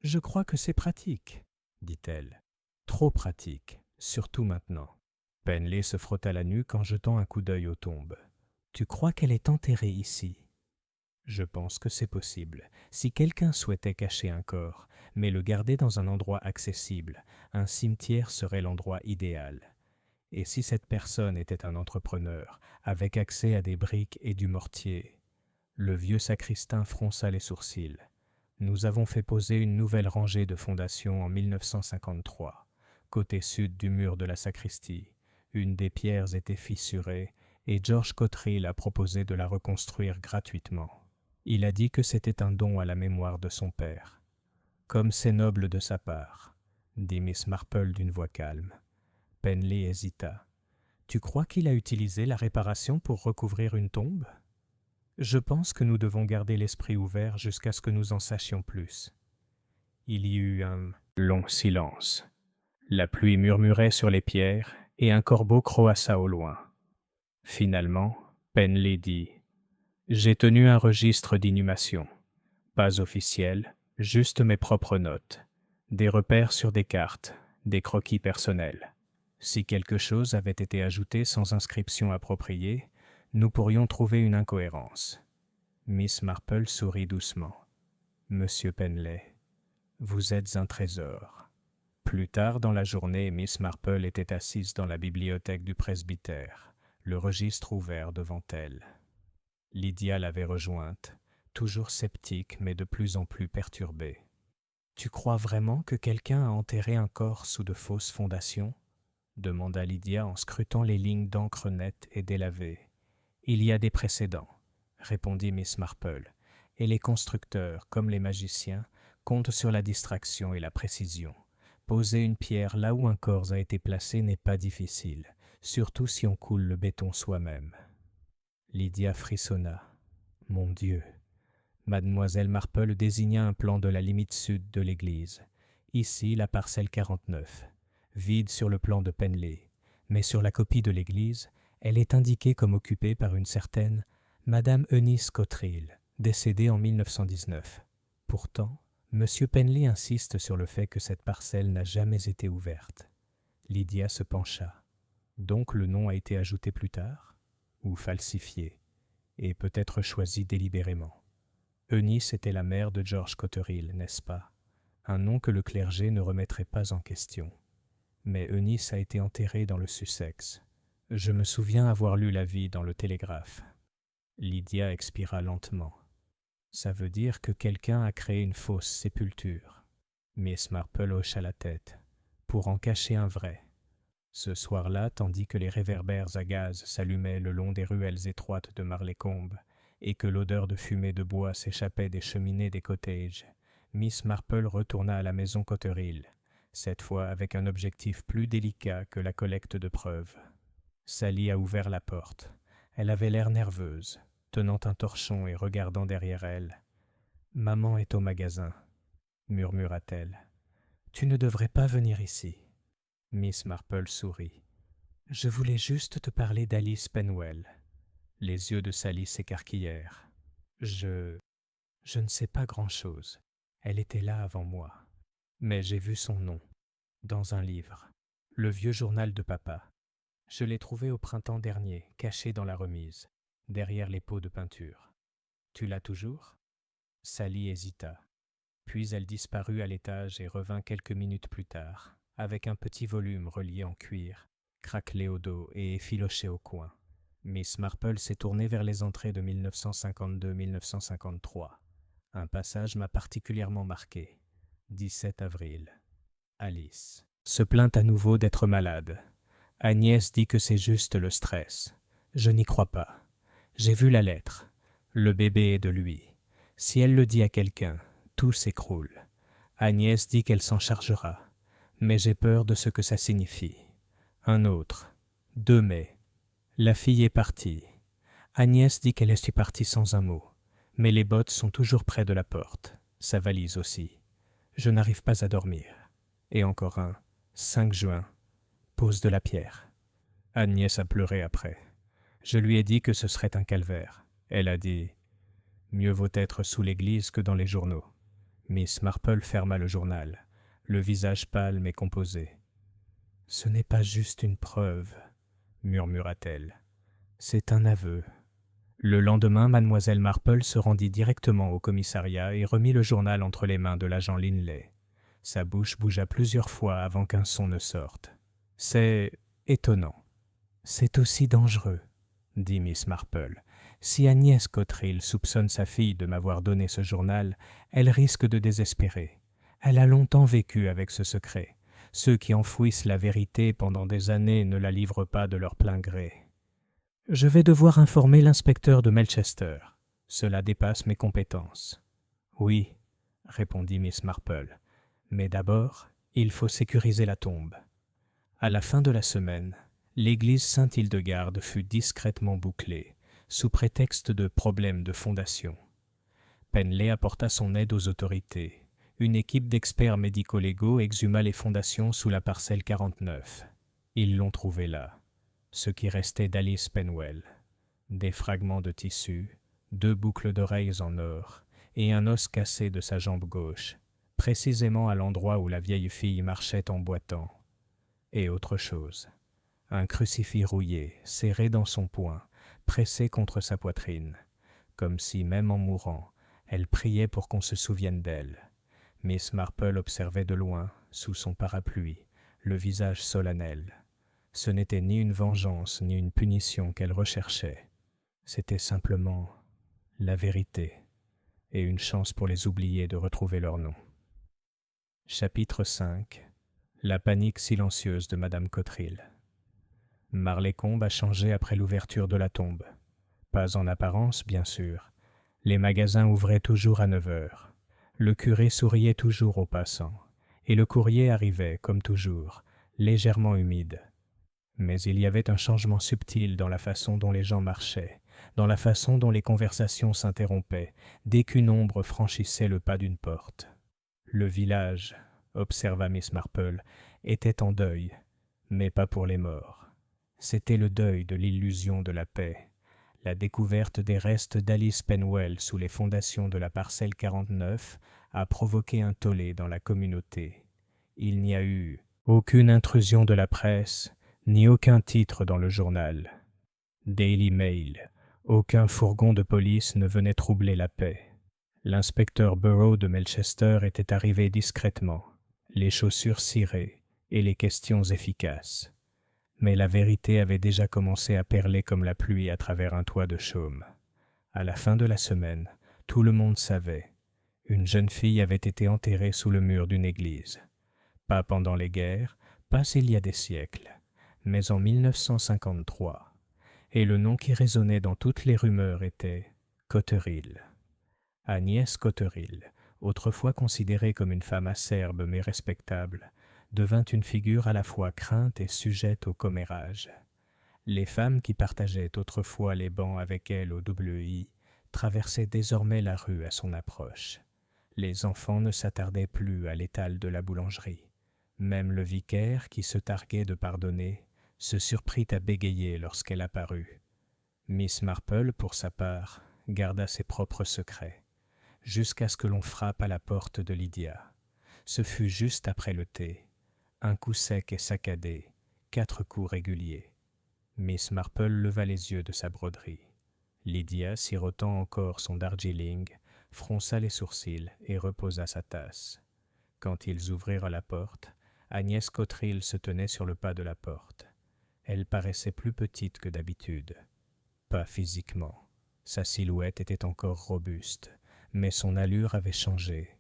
Je crois que c'est pratique, » dit-elle. « Trop pratique, surtout maintenant. » Penley se frotta la nuque en jetant un coup d'œil aux tombes. « Tu crois qu'elle est enterrée ici ?»« Je pense que c'est possible. Si quelqu'un souhaitait cacher un corps, mais le garder dans un endroit accessible, un cimetière serait l'endroit idéal. Et si cette personne était un entrepreneur, avec accès à des briques et du mortier ?» Le vieux sacristain fronça les sourcils. « Nous avons fait poser une nouvelle rangée de fondations en 1953, côté sud du mur de la sacristie. Une des pierres était fissurée et George Cotterill a proposé de la reconstruire gratuitement. Il a dit que c'était un don à la mémoire de son père. »« Comme c'est noble de sa part, » dit Miss Marple d'une voix calme. Penley hésita. « Tu crois qu'il a utilisé la réparation pour recouvrir une tombe ? » « Je pense que nous devons garder l'esprit ouvert jusqu'à ce que nous en sachions plus. » Il y eut un long silence. La pluie murmurait sur les pierres et un corbeau croassa au loin. Finalement, Penley dit « J'ai tenu un registre d'inhumation. Pas officiel, juste mes propres notes. Des repères sur des cartes, des croquis personnels. Si quelque chose avait été ajouté sans inscription appropriée, nous pourrions trouver une incohérence. » Miss Marple sourit doucement. « Monsieur Penley, vous êtes un trésor. » Plus tard dans la journée, Miss Marple était assise dans la bibliothèque du presbytère, le registre ouvert devant elle. Lydia l'avait rejointe, toujours sceptique mais de plus en plus perturbée. « Tu crois vraiment que quelqu'un a enterré un corps sous de fausses fondations ?» demanda Lydia en scrutant les lignes d'encre nettes et délavées. « Il y a des précédents, » répondit Miss Marple, « et les constructeurs, comme les magiciens, comptent sur la distraction et la précision. Poser une pierre là où un corps a été placé n'est pas difficile, surtout si on coule le béton soi-même. » Lydia frissonna. « Mon Dieu !» Mademoiselle Marple désigna un plan de la limite sud de l'église. Ici, la parcelle 49. Vide sur le plan de Penley, mais sur la copie de l'église, elle est indiquée comme occupée par une certaine Madame Eunice Cotterill, décédée en 1919. Pourtant, M. Penley insiste sur le fait que cette parcelle n'a jamais été ouverte. Lydia se pencha. Donc le nom a été ajouté plus tard, ou falsifié, et peut-être choisi délibérément. Eunice était la mère de George Cotterill, n'est-ce pas? Un nom que le clergé ne remettrait pas en question. Mais Eunice a été enterrée dans le Sussex. Je me souviens avoir lu l'avis dans le Télégraphe. Lydia expira lentement. Ça veut dire que quelqu'un a créé une fausse sépulture. Miss Marple hocha la tête, pour en cacher un vrai. Ce soir-là, tandis que les réverbères à gaz s'allumaient le long des ruelles étroites de Marleycombe et que l'odeur de fumée de bois s'échappait des cheminées des cottages, Miss Marple retourna à la maison Cotterill, cette fois avec un objectif plus délicat que la collecte de preuves. Sally a ouvert la porte. Elle avait l'air nerveuse, tenant un torchon et regardant derrière elle. « Maman est au magasin, » murmura-t-elle. « Tu ne devrais pas venir ici. » Miss Marple sourit. « Je voulais juste te parler d'Alice Penwell. » Les yeux de Sally s'écarquillèrent. « Je ne sais pas grand-chose. Elle était là avant moi. Mais j'ai vu son nom, dans un livre, le vieux journal de papa. Je l'ai trouvé au printemps dernier, caché dans la remise, derrière les pots de peinture. Tu l'as toujours ? » Sally hésita. Puis elle disparut à l'étage et revint quelques minutes plus tard, avec un petit volume relié en cuir, craquelé au dos et effiloché au coin. Miss Marple s'est tournée vers les entrées de 1952-1953. Un passage m'a particulièrement marqué. 17 avril. Alice se plaint à nouveau d'être malade. Agnès dit que c'est juste le stress. Je n'y crois pas. J'ai vu la lettre. Le bébé est de lui. Si elle le dit à quelqu'un, tout s'écroule. Agnès dit qu'elle s'en chargera. Mais j'ai peur de ce que ça signifie. Un autre. 2 mai. La fille est partie. Agnès dit qu'elle est partie sans un mot. Mais les bottes sont toujours près de la porte. Sa valise aussi. Je n'arrive pas à dormir. Et encore un. 5 juin. Pose de la pierre. Agnès a pleuré après. Je lui ai dit que ce serait un calvaire. Elle a dit « Mieux vaut être sous l'église que dans les journaux ». Miss Marple ferma le journal, le visage pâle mais composé. « Ce n'est pas juste une preuve », murmura-t-elle. « C'est un aveu. » Le lendemain, mademoiselle Marple se rendit directement au commissariat et remit le journal entre les mains de l'agent Linley. Sa bouche bougea plusieurs fois avant qu'un son ne sorte. « C'est étonnant. »« C'est aussi dangereux, » dit Miss Marple. « Si Agnès Cotterill soupçonne sa fille de m'avoir donné ce journal, elle risque de désespérer. Elle a longtemps vécu avec ce secret. Ceux qui enfouissent la vérité pendant des années ne la livrent pas de leur plein gré. Je vais devoir informer l'inspecteur de Melchester. Cela dépasse mes compétences. »« Oui, » répondit Miss Marple. « Mais d'abord, il faut sécuriser la tombe. » À la fin de la semaine, l'église Sainte-Hildegarde fut discrètement bouclée, sous prétexte de problèmes de fondation. Penley apporta son aide aux autorités. Une équipe d'experts médico-légaux exhuma les fondations sous la parcelle 49. Ils l'ont trouvé là, ce qui restait d'Alice Penwell. Des fragments de tissu, 2 boucles d'oreilles en or et un os cassé de sa jambe gauche, précisément à l'endroit où la vieille fille marchait en boitant. Et autre chose. Un crucifix rouillé, serré dans son poing, pressé contre sa poitrine, comme si, même en mourant, elle priait pour qu'on se souvienne d'elle. Miss Marple observait de loin, sous son parapluie, le visage solennel. Ce n'était ni une vengeance ni une punition qu'elle recherchait. C'était simplement la vérité et une chance pour les oubliés de retrouver leur nom. Chapitre 5. La panique silencieuse de Madame Cotterill. Marleycombe a changé après l'ouverture de la tombe. Pas en apparence, bien sûr. Les magasins ouvraient toujours à 9 heures. Le curé souriait toujours aux passants. Et le courrier arrivait, comme toujours, légèrement humide. Mais il y avait un changement subtil dans la façon dont les gens marchaient, dans la façon dont les conversations s'interrompaient, dès qu'une ombre franchissait le pas d'une porte. Le village, observa Miss Marple, était en deuil, mais pas pour les morts. C'était le deuil de l'illusion de la paix. La découverte des restes d'Alice Penwell sous les fondations de la parcelle 49 a provoqué un tollé dans la communauté. Il n'y a eu aucune intrusion de la presse, ni aucun titre dans le journal. Daily Mail, aucun fourgon de police ne venait troubler la paix. L'inspecteur Burrow de Melchester était arrivé discrètement, les chaussures cirées et les questions efficaces. Mais la vérité avait déjà commencé à perler comme la pluie à travers un toit de chaume. À la fin de la semaine, tout le monde savait. Une jeune fille avait été enterrée sous le mur d'une église. Pas pendant les guerres, pas il y a des siècles, mais en 1953. Et le nom qui résonnait dans toutes les rumeurs était Cotterill. Agnès Cotterill, autrefois considérée comme une femme acerbe mais respectable, devint une figure à la fois crainte et sujette au commérage. Les femmes qui partageaient autrefois les bancs avec elle au WI traversaient désormais la rue à son approche. Les enfants ne s'attardaient plus à l'étal de la boulangerie. Même le vicaire, qui se targuait de pardonner, se surprit à bégayer lorsqu'elle apparut. Miss Marple, pour sa part, garda ses propres secrets, jusqu'à ce que l'on frappe à la porte de Lydia. Ce fut juste après le thé. Un coup sec et saccadé, 4 coups réguliers. Miss Marple leva les yeux de sa broderie. Lydia, sirotant encore son Darjeeling, fronça les sourcils et reposa sa tasse. Quand ils ouvrirent la porte, Agnès Cotterill se tenait sur le pas de la porte. Elle paraissait plus petite que d'habitude. pas physiquement. Sa silhouette était encore robuste, mais son allure avait changé.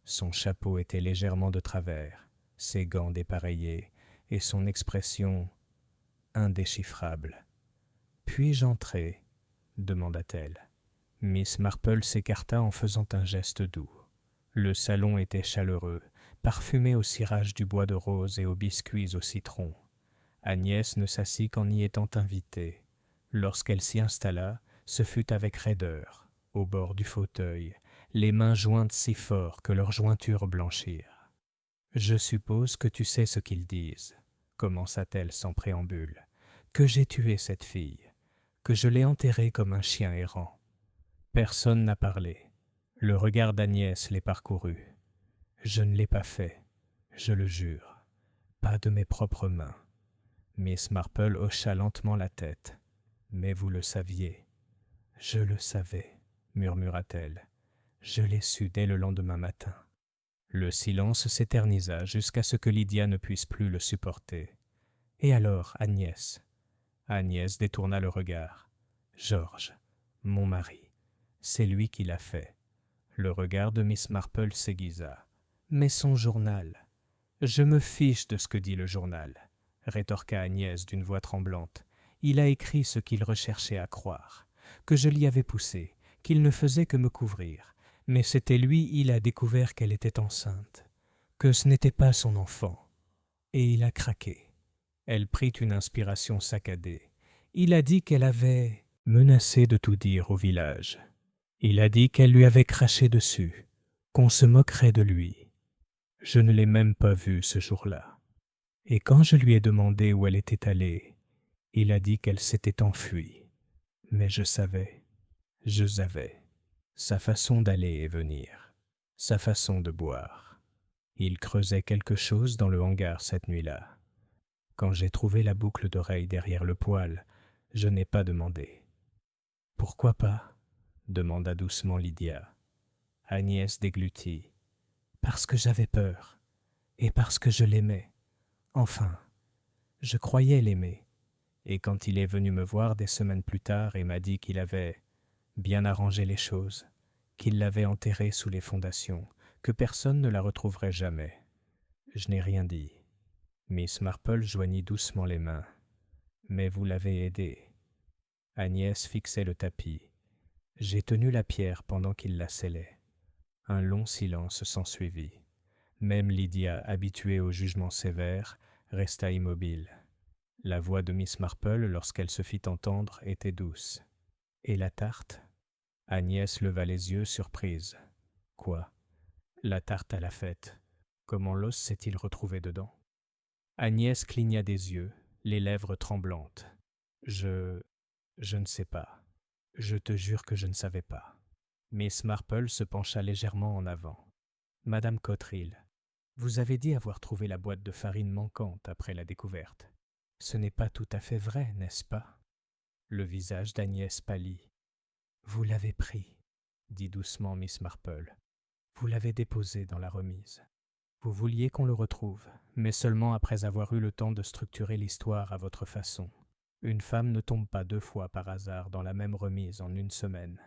Son chapeau était légèrement de travers, ses gants dépareillés, et son expression indéchiffrable. « Puis-je entrer » demanda-t-elle. Miss Marple s'écarta en faisant un geste doux. Le salon était chaleureux, parfumé au cirage du bois de rose et aux biscuits au citron. Agnès ne s'assit qu'en y étant invitée. Lorsqu'elle s'y installa, ce fut avec raideur, au bord du fauteuil, les mains jointes si fort que leurs jointures blanchirent. « Je suppose que tu sais ce qu'ils disent, » commença-t-elle sans préambule, « que j'ai tué cette fille, que je l'ai enterrée comme un chien errant. » Personne n'a parlé. Le regard d'Agnès les parcourut. « Je ne l'ai pas fait, je le jure, pas de mes propres mains. » Miss Marple hocha lentement la tête. « Mais vous le saviez. »« Je le savais, » murmura-t-elle. « Je l'ai su dès le lendemain matin. » Le silence s'éternisa jusqu'à ce que Lydia ne puisse plus le supporter. « Et alors, Agnès ?» Agnès détourna le regard. « Georges, mon mari, c'est lui qui l'a fait. » Le regard de Miss Marple s'aiguisa. « Mais son journal ?»« Je me fiche de ce que dit le journal, » rétorqua Agnès d'une voix tremblante. « Il a écrit ce qu'il recherchait à croire, que je l'y avais poussé, qu'il ne faisait que me couvrir. Mais c'était lui, il a découvert qu'elle était enceinte, que ce n'était pas son enfant. Et il a craqué. » Elle prit une inspiration saccadée. « Il a dit qu'elle avait menacé de tout dire au village. Il a dit qu'elle lui avait craché dessus, qu'on se moquerait de lui. Je ne l'ai même pas vue ce jour-là. Et quand je lui ai demandé où elle était allée, il a dit qu'elle s'était enfuie. Mais je savais, je savais. Sa façon d'aller et venir, sa façon de boire. Il creusait quelque chose dans le hangar cette nuit-là. Quand j'ai trouvé la boucle d'oreille derrière le poêle, je n'ai pas demandé. « Pourquoi pas ?» demanda doucement Lydia. Agnès déglutit. « Parce que j'avais peur, et parce que je l'aimais. Enfin, je croyais l'aimer. Et quand il est venu me voir des semaines plus tard et m'a dit qu'il avait bien arrangé les choses, qu'il l'avait enterrée sous les fondations, que personne ne la retrouverait jamais. Je n'ai rien dit. » Miss Marple joignit doucement les mains. « Mais vous l'avez aidé. » Agnès fixait le tapis. « J'ai tenu la pierre pendant qu'il la scellait. » Un long silence s'ensuivit. Même Lydia, habituée au jugement sévère, resta immobile. La voix de Miss Marple, lorsqu'elle se fit entendre, était douce. « Et la tarte ?» Agnès leva les yeux, surprise. « Quoi ? La tarte à la fête. Comment l'os s'est-il retrouvé dedans ?» Agnès cligna des yeux, les lèvres tremblantes. « Je ne sais pas. Je te jure que je ne savais pas. » Miss Marple se pencha légèrement en avant. « Madame Cotterill, vous avez dit avoir trouvé la boîte de farine manquante après la découverte. Ce n'est pas tout à fait vrai, n'est-ce pas ?» Le visage d'Agnès pâlit. « Vous l'avez pris, » dit doucement Miss Marple. « Vous l'avez déposé dans la remise. Vous vouliez qu'on le retrouve, mais seulement après avoir eu le temps de structurer l'histoire à votre façon. Une femme ne tombe pas 2 fois par hasard dans la même remise en 1 semaine. »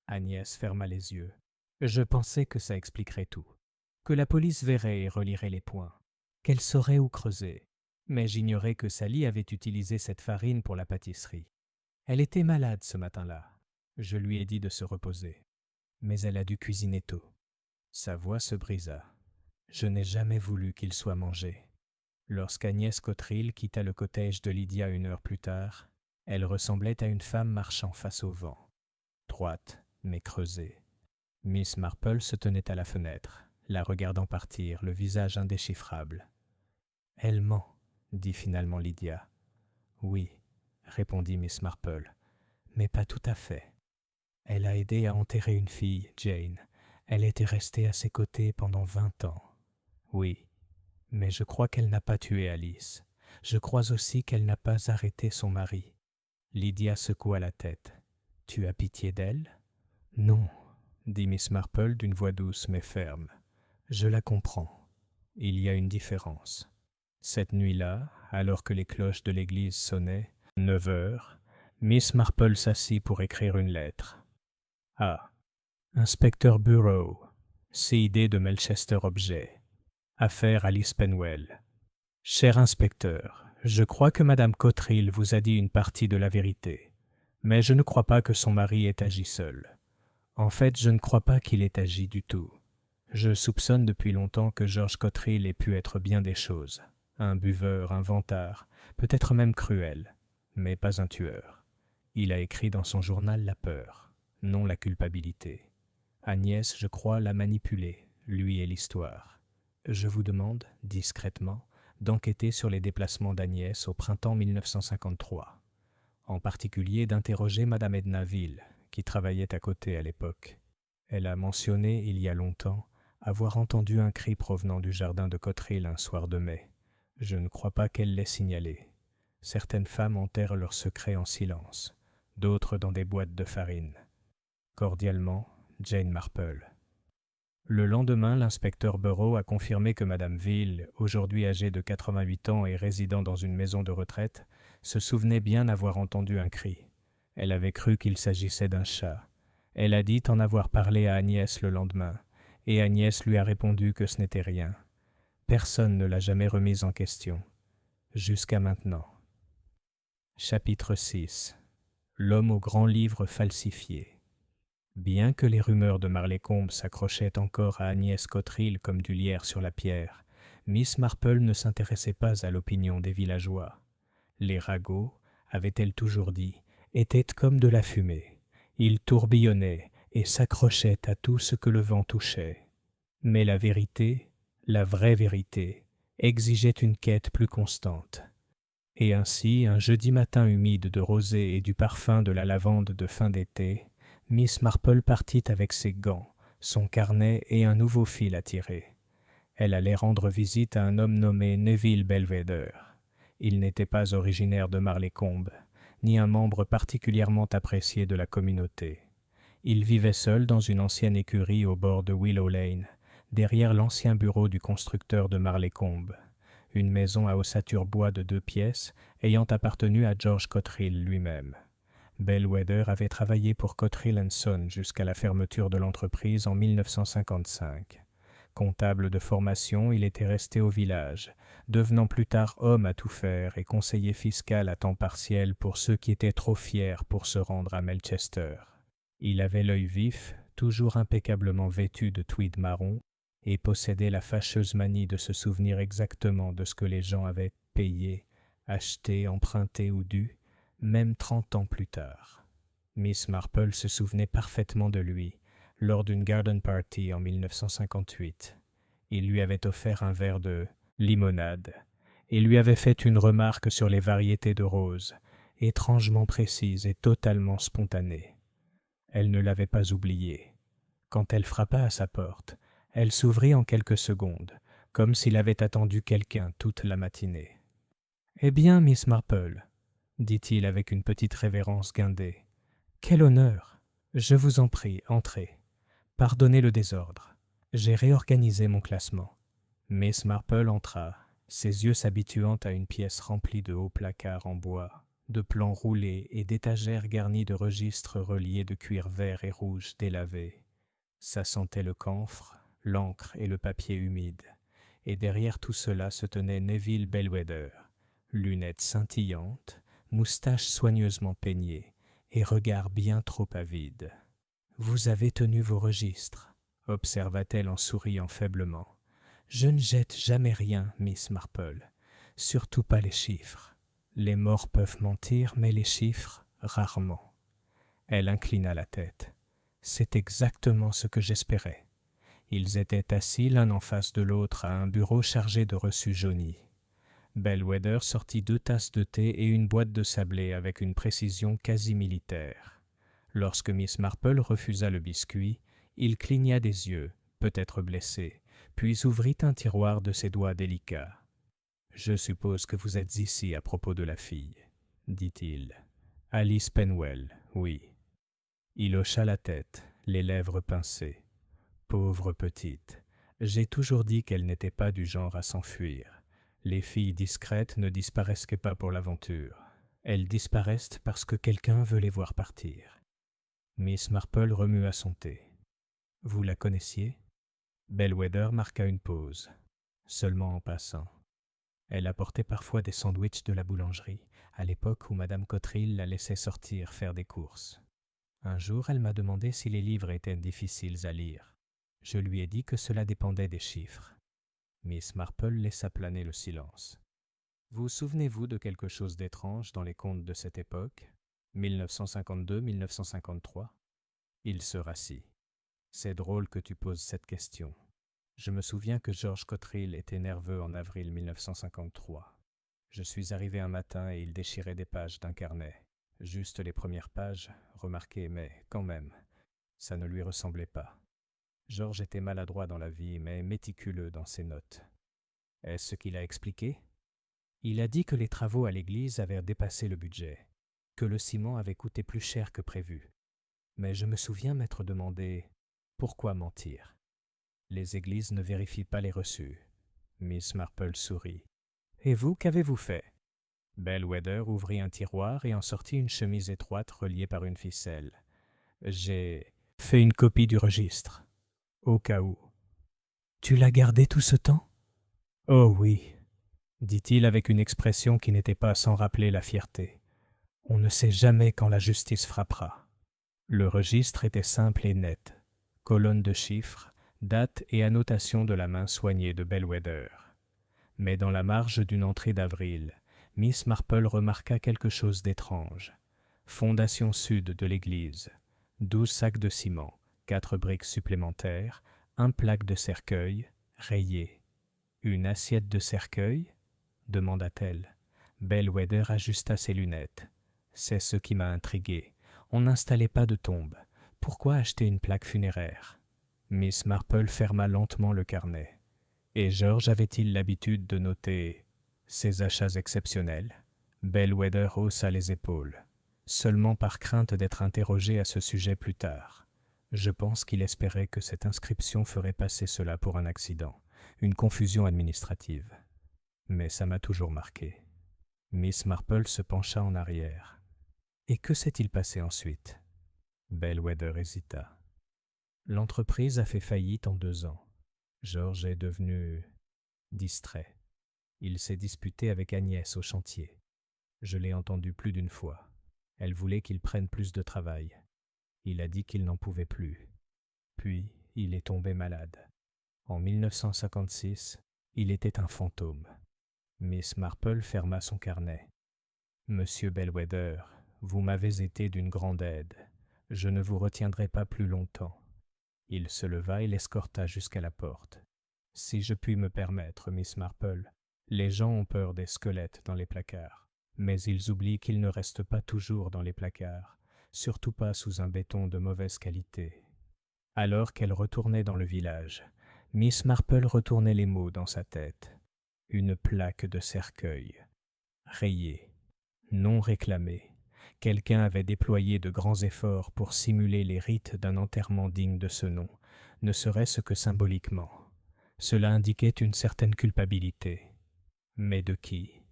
Agnès ferma les yeux. « Je pensais que ça expliquerait tout, que la police verrait et relirait les points, qu'elle saurait où creuser. Mais j'ignorais que Sally avait utilisé cette farine pour la pâtisserie. Elle était malade ce matin-là. Je lui ai dit de se reposer. Mais elle a dû cuisiner tôt. » Sa voix se brisa. « Je n'ai jamais voulu qu'il soit mangé. » Lorsqu'Agnès Cotterill quitta le cottage de Lydia 1 heure plus tard, elle ressemblait à une femme marchant face au vent, droite mais creusée. Miss Marple se tenait à la fenêtre, la regardant partir, le visage indéchiffrable. « Elle ment, » dit finalement Lydia. « Oui, » répondit Miss Marple, « mais pas tout à fait. Elle a aidé à enterrer une fille, Jane. Elle était restée à ses côtés pendant 20 ans. Oui, mais je crois qu'elle n'a pas tué Alice. Je crois aussi qu'elle n'a pas arrêté son mari. » Lydia secoua la tête. « Tu as pitié d'elle ?»« Non, » dit Miss Marple d'une voix douce mais ferme. « Je la comprends. Il y a une différence. Cette nuit-là, alors que les cloches de l'église sonnaient, 9 heures, Miss Marple s'assit pour écrire une lettre. Ah. Inspecteur Bureau, CID de Melchester Objet. Affaire Alice Penwell. Cher inspecteur, je crois que Madame Cotterill vous a dit une partie de la vérité, mais je ne crois pas que son mari ait agi seul. En fait, je ne crois pas qu'il ait agi du tout. Je soupçonne depuis longtemps que George Cotterill ait pu être bien des choses. Un buveur, un vantard, peut-être même cruel, mais pas un tueur. Il a écrit dans son journal la peur, non la culpabilité. Agnès, je crois, l'a manipulé, lui et l'histoire. Je vous demande, discrètement, d'enquêter sur les déplacements d'Agnès au printemps 1953. En particulier d'interroger Madame Edna Ville, qui travaillait à côté à l'époque. Elle a mentionné, il y a longtemps, avoir entendu un cri provenant du jardin de Cotterill un soir de mai. Je ne crois pas qu'elle l'ait signalé. Certaines femmes enterrent leurs secrets en silence, d'autres dans des boîtes de farine. Cordialement, Jane Marple. Le lendemain, l'inspecteur Burrow a confirmé que Madame Ville, aujourd'hui âgée de 88 ans et résidant dans une maison de retraite, se souvenait bien avoir entendu un cri. Elle avait cru qu'il s'agissait d'un chat. Elle a dit en avoir parlé à Agnès le lendemain, et Agnès lui a répondu que ce n'était rien. Personne ne l'a jamais remise en question. Jusqu'à maintenant. Chapitre 6. L'homme au grand livre falsifié. Bien que les rumeurs de Marleycombe s'accrochaient encore à Agnès Cotterill comme du lierre sur la pierre, Miss Marple ne s'intéressait pas à l'opinion des villageois. Les ragots, avait-elle toujours dit, étaient comme de la fumée. Ils tourbillonnaient et s'accrochaient à tout ce que le vent touchait. Mais la vérité, la vraie vérité, exigeait une quête plus constante. Et ainsi, un jeudi matin humide de rosée et du parfum de la lavande de fin d'été, Miss Marple partit avec ses gants, son carnet et un nouveau fil à tirer. Elle allait rendre visite à un homme nommé Neville Belvedere. Il n'était pas originaire de Marleycombe, ni un membre particulièrement apprécié de la communauté. Il vivait seul dans une ancienne écurie au bord de Willow Lane, derrière l'ancien bureau du constructeur de Marleycombe, une maison à ossature bois de 2 pièces ayant appartenu à George Cotterill lui-même. Bellwether avait travaillé pour Cotterill & Son jusqu'à la fermeture de l'entreprise en 1955. Comptable de formation, il était resté au village, devenant plus tard homme à tout faire et conseiller fiscal à temps partiel pour ceux qui étaient trop fiers pour se rendre à Melchester. Il avait l'œil vif, toujours impeccablement vêtu de tweed marron, et possédait la fâcheuse manie de se souvenir exactement de ce que les gens avaient payé, acheté, emprunté ou dû, même 30 ans plus tard. Miss Marple se souvenait parfaitement de lui, lors d'une garden party en 1958. Il lui avait offert un verre de limonade et lui avait fait une remarque sur les variétés de roses, étrangement précise et totalement spontanée. Elle ne l'avait pas oublié. Quand elle frappa à sa porte, elle s'ouvrit en quelques secondes, comme s'il avait attendu quelqu'un toute la matinée. « Eh bien, Miss Marple, » dit-il avec une petite révérence guindée. « Quel honneur! Je vous en prie, entrez. Pardonnez le désordre. J'ai réorganisé mon classement. » Miss Marple entra, ses yeux s'habituant à une pièce remplie de hauts placards en bois, de plans roulés et d'étagères garnies de registres reliés de cuir vert et rouge délavé. Ça sentait le camphre, l'encre et le papier humide, et derrière tout cela se tenait Neville Bellwether, lunettes scintillantes, moustache soigneusement peignée et regard bien trop avide. « Vous avez tenu vos registres, » observa-t-elle en souriant faiblement. « Je ne jette jamais rien, Miss Marple, surtout pas les chiffres. Les morts peuvent mentir, mais les chiffres, rarement. » Elle inclina la tête. « C'est exactement ce que j'espérais. » Ils étaient assis l'un en face de l'autre à un bureau chargé de reçus jaunis. Bellwether sortit 2 tasses de thé et une boîte de sablé avec une précision quasi militaire. Lorsque Miss Marple refusa le biscuit, il cligna des yeux, peut-être blessé, puis ouvrit un tiroir de ses doigts délicats. « Je suppose que vous êtes ici à propos de la fille, » dit-il. « Alice Penwell, oui. » Il hocha la tête, les lèvres pincées. « Pauvre petite, j'ai toujours dit qu'elle n'était pas du genre à s'enfuir. Les filles discrètes ne disparaissent pas pour l'aventure. Elles disparaissent parce que quelqu'un veut les voir partir. Miss Marple remua son thé. Vous la connaissiez? Bellwether marqua une pause, seulement en passant. Elle apportait parfois des sandwichs de la boulangerie, à l'époque où Madame Cotterill la laissait sortir faire des courses. Un jour, elle m'a demandé si les livres étaient difficiles à lire. Je lui ai dit que cela dépendait des chiffres. Miss Marple laissa planer le silence. Vous souvenez-vous de quelque chose d'étrange dans les contes de cette époque, 1952-1953? Il se rassit. C'est drôle que tu poses cette question. Je me souviens que George Cotterill était nerveux en avril 1953. Je suis arrivé un matin et il déchirait des pages d'un carnet. Juste les premières pages, remarquez, mais quand même, ça ne lui ressemblait pas. George était maladroit dans la vie, mais méticuleux dans ses notes. Est-ce ce qu'il a expliqué? Il a dit que les travaux à l'église avaient dépassé le budget, que le ciment avait coûté plus cher que prévu. Mais je me souviens m'être demandé « Pourquoi mentir ?» Les églises ne vérifient pas les reçus. Miss Marple sourit. « Et vous, qu'avez-vous fait ?» Bellwether ouvrit un tiroir et en sortit une chemise étroite reliée par une ficelle. « J'ai fait une copie du registre, au cas où. »« Tu l'as gardé tout ce temps ?»« Oh oui, » dit-il avec une expression qui n'était pas sans rappeler la fierté. « On ne sait jamais quand la justice frappera. » Le registre était simple et net. Colonnes de chiffres, date et annotation de la main soignée de Bellwether. Mais dans la marge d'une entrée d'avril, Miss Marple remarqua quelque chose d'étrange. Fondation sud de l'église, 12 sacs de ciment, 4 briques supplémentaires, un plaque de cercueil, rayé. Une assiette de cercueil? Demanda-t-elle. Bellwether ajusta ses lunettes. C'est ce qui m'a intrigué. On n'installait pas de tombe. Pourquoi acheter une plaque funéraire? Miss Marple ferma lentement le carnet. Et George avait-il l'habitude de noter ses achats exceptionnels? Bellwether haussa les épaules, seulement par crainte d'être interrogé à ce sujet plus tard. Je pense qu'il espérait que cette inscription ferait passer cela pour un accident, une confusion administrative. Mais ça m'a toujours marqué. Miss Marple se pencha en arrière. Et que s'est-il passé ensuite? Bellwether hésita. L'entreprise a fait faillite en 2 ans. George est devenu distrait. Il s'est disputé avec Agnès au chantier. Je l'ai entendu plus d'une fois. Elle voulait qu'il prenne plus de travail. Il a dit qu'il n'en pouvait plus. Puis, il est tombé malade. En 1956, il était un fantôme. Miss Marple ferma son carnet. « Monsieur Bellwether, vous m'avez été d'une grande aide. Je ne vous retiendrai pas plus longtemps. » Il se leva et l'escorta jusqu'à la porte. « Si je puis me permettre, Miss Marple, les gens ont peur des squelettes dans les placards, mais ils oublient qu'ils ne restent pas toujours dans les placards, surtout pas sous un béton de mauvaise qualité. » Alors qu'elle retournait dans le village, Miss Marple retournait les mots dans sa tête. Une plaque de cercueil, rayée, non réclamée. Quelqu'un avait déployé de grands efforts pour simuler les rites d'un enterrement digne de ce nom, ne serait-ce que symboliquement. Cela indiquait une certaine culpabilité. Mais de qui?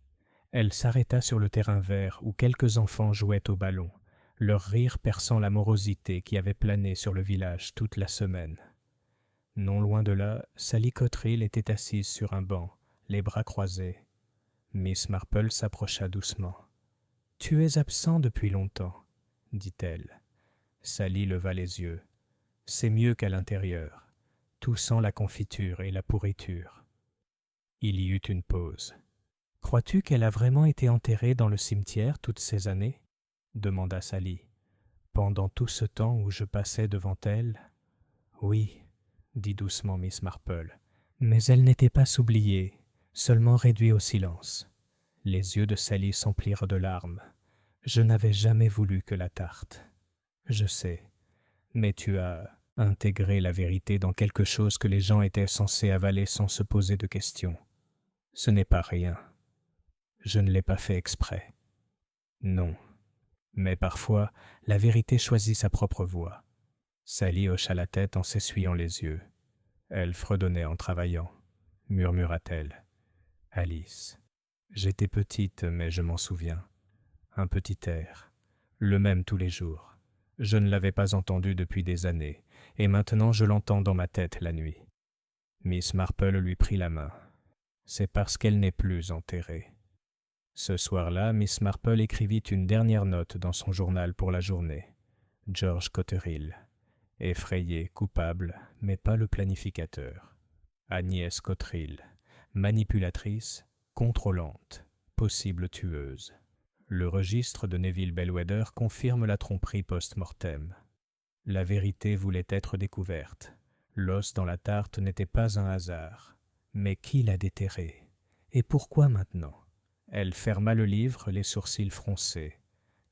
Elle s'arrêta sur le terrain vert où quelques enfants jouaient au ballon, leur rire perçant la morosité qui avait plané sur le village toute la semaine. Non loin de là, Sally Cotterill était assise sur un banc, les bras croisés. Miss Marple s'approcha doucement. « Tu es absent depuis longtemps, » dit-elle. Sally leva les yeux. « C'est mieux qu'à l'intérieur. Tout sent la confiture et la pourriture. » Il y eut une pause. « Crois-tu qu'elle a vraiment été enterrée dans le cimetière toutes ces années ?» demanda Sally. « Pendant tout ce temps où je passais devant elle ?»« Oui, » dit doucement Miss Marple. « Mais elle n'était pas s'oublier, seulement réduite au silence. » Les yeux de Sally s'emplirent de larmes. « Je n'avais jamais voulu que la tarte. »« Je sais, mais tu as intégré la vérité dans quelque chose que les gens étaient censés avaler sans se poser de questions. Ce n'est pas rien. Je ne l'ai pas fait exprès. Non. Mais parfois, la vérité choisit sa propre voie. » Sally hocha la tête en s'essuyant les yeux. Elle fredonnait en travaillant, murmura-t-elle. « Alice. J'étais petite, mais je m'en souviens. Un petit air, le même tous les jours. Je ne l'avais pas entendu depuis des années, et maintenant je l'entends dans ma tête la nuit. Miss Marple lui prit la main. C'est parce qu'elle n'est plus enterrée. Ce soir-là, Miss Marple écrivit une dernière note dans son journal pour la journée. George Cotterill. Effrayé, coupable, mais pas le planificateur. Agnès Cotterill. Manipulatrice, contrôlante, possible tueuse. Le registre de Neville Bellwether confirme la tromperie post-mortem. La vérité voulait être découverte. L'os dans la tarte n'était pas un hasard. Mais qui l'a déterré? Et pourquoi maintenant? Elle ferma le livre, les sourcils froncés.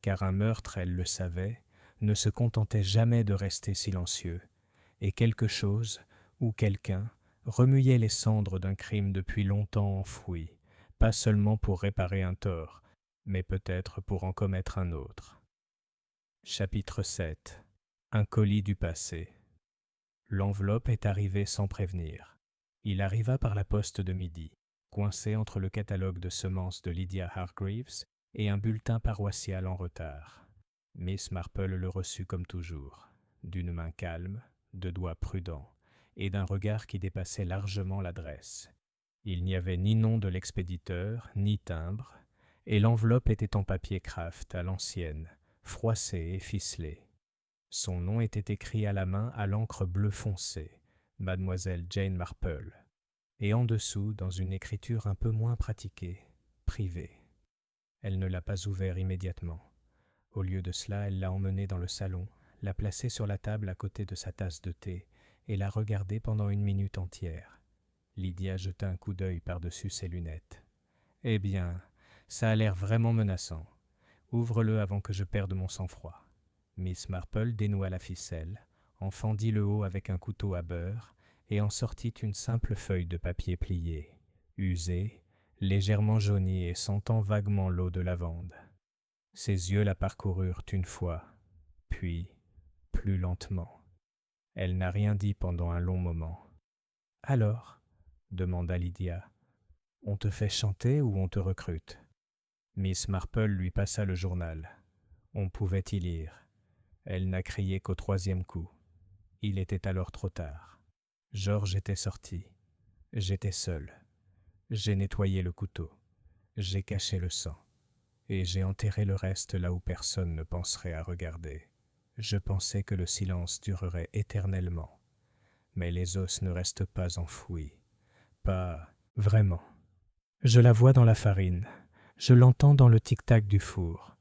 Car un meurtre, elle le savait, ne se contentait jamais de rester silencieux. Et quelque chose, ou quelqu'un, remuait les cendres d'un crime depuis longtemps enfoui, pas seulement pour réparer un tort, mais peut-être pour en commettre un autre. Chapitre 7. Un colis du passé. L'enveloppe est arrivée sans prévenir. Il arriva par la poste de midi, coincé entre le catalogue de semences de Lydia Hargreaves et un bulletin paroissial en retard. Miss Marple le reçut comme toujours, d'une main calme, de doigts prudents, et d'un regard qui dépassait largement l'adresse. Il n'y avait ni nom de l'expéditeur, ni timbre, et l'enveloppe était en papier kraft à l'ancienne, froissée et ficelée. Son nom était écrit à la main à l'encre bleu foncé, Mademoiselle Jane Marple, et en dessous, dans une écriture un peu moins pratiquée, privé. Elle ne l'a pas ouvert immédiatement. Au lieu de cela, elle l'a emmené dans le salon, l'a placé sur la table à côté de sa tasse de thé, et l'a regardé pendant une minute entière. Lydia jeta un coup d'œil par-dessus ses lunettes. « Eh bien, ça a l'air vraiment menaçant. Ouvre-le avant que je perde mon sang-froid. » Miss Marple dénoua la ficelle, en fendit le haut avec un couteau à beurre et en sortit une simple feuille de papier pliée, usée, légèrement jaunie et sentant vaguement l'eau de lavande. Ses yeux la parcoururent une fois, puis plus lentement. Elle n'a rien dit pendant un long moment. « Alors ?» demanda Lydia. « On te fait chanter ou on te recrute ?» Miss Marple lui passa le journal. On pouvait y lire. Elle n'a crié qu'au troisième coup. Il était alors trop tard. Georges était sorti. J'étais seul. J'ai nettoyé le couteau. J'ai caché le sang. Et j'ai enterré le reste là où personne ne penserait à regarder. Je pensais que le silence durerait éternellement. Mais les os ne restent pas enfouis. Pas vraiment. Je la vois dans la farine. Je l'entends dans le tic-tac du four.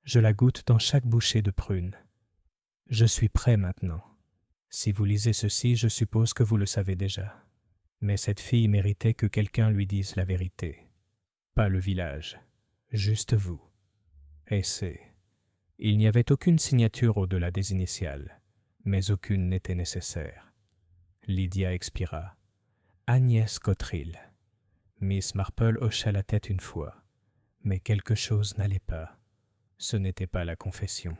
Je la goûte dans chaque bouchée de prune. Je suis prêt maintenant. Si vous lisez ceci, je suppose que vous le savez déjà. Mais cette fille méritait que quelqu'un lui dise la vérité. Pas le village, juste vous. Et c'est... Il n'y avait aucune signature au-delà des initiales, mais aucune n'était nécessaire. Lydia expira. Agnès Cotterill. Miss Marple hocha la tête une fois, mais quelque chose n'allait pas. Ce n'était pas la confession.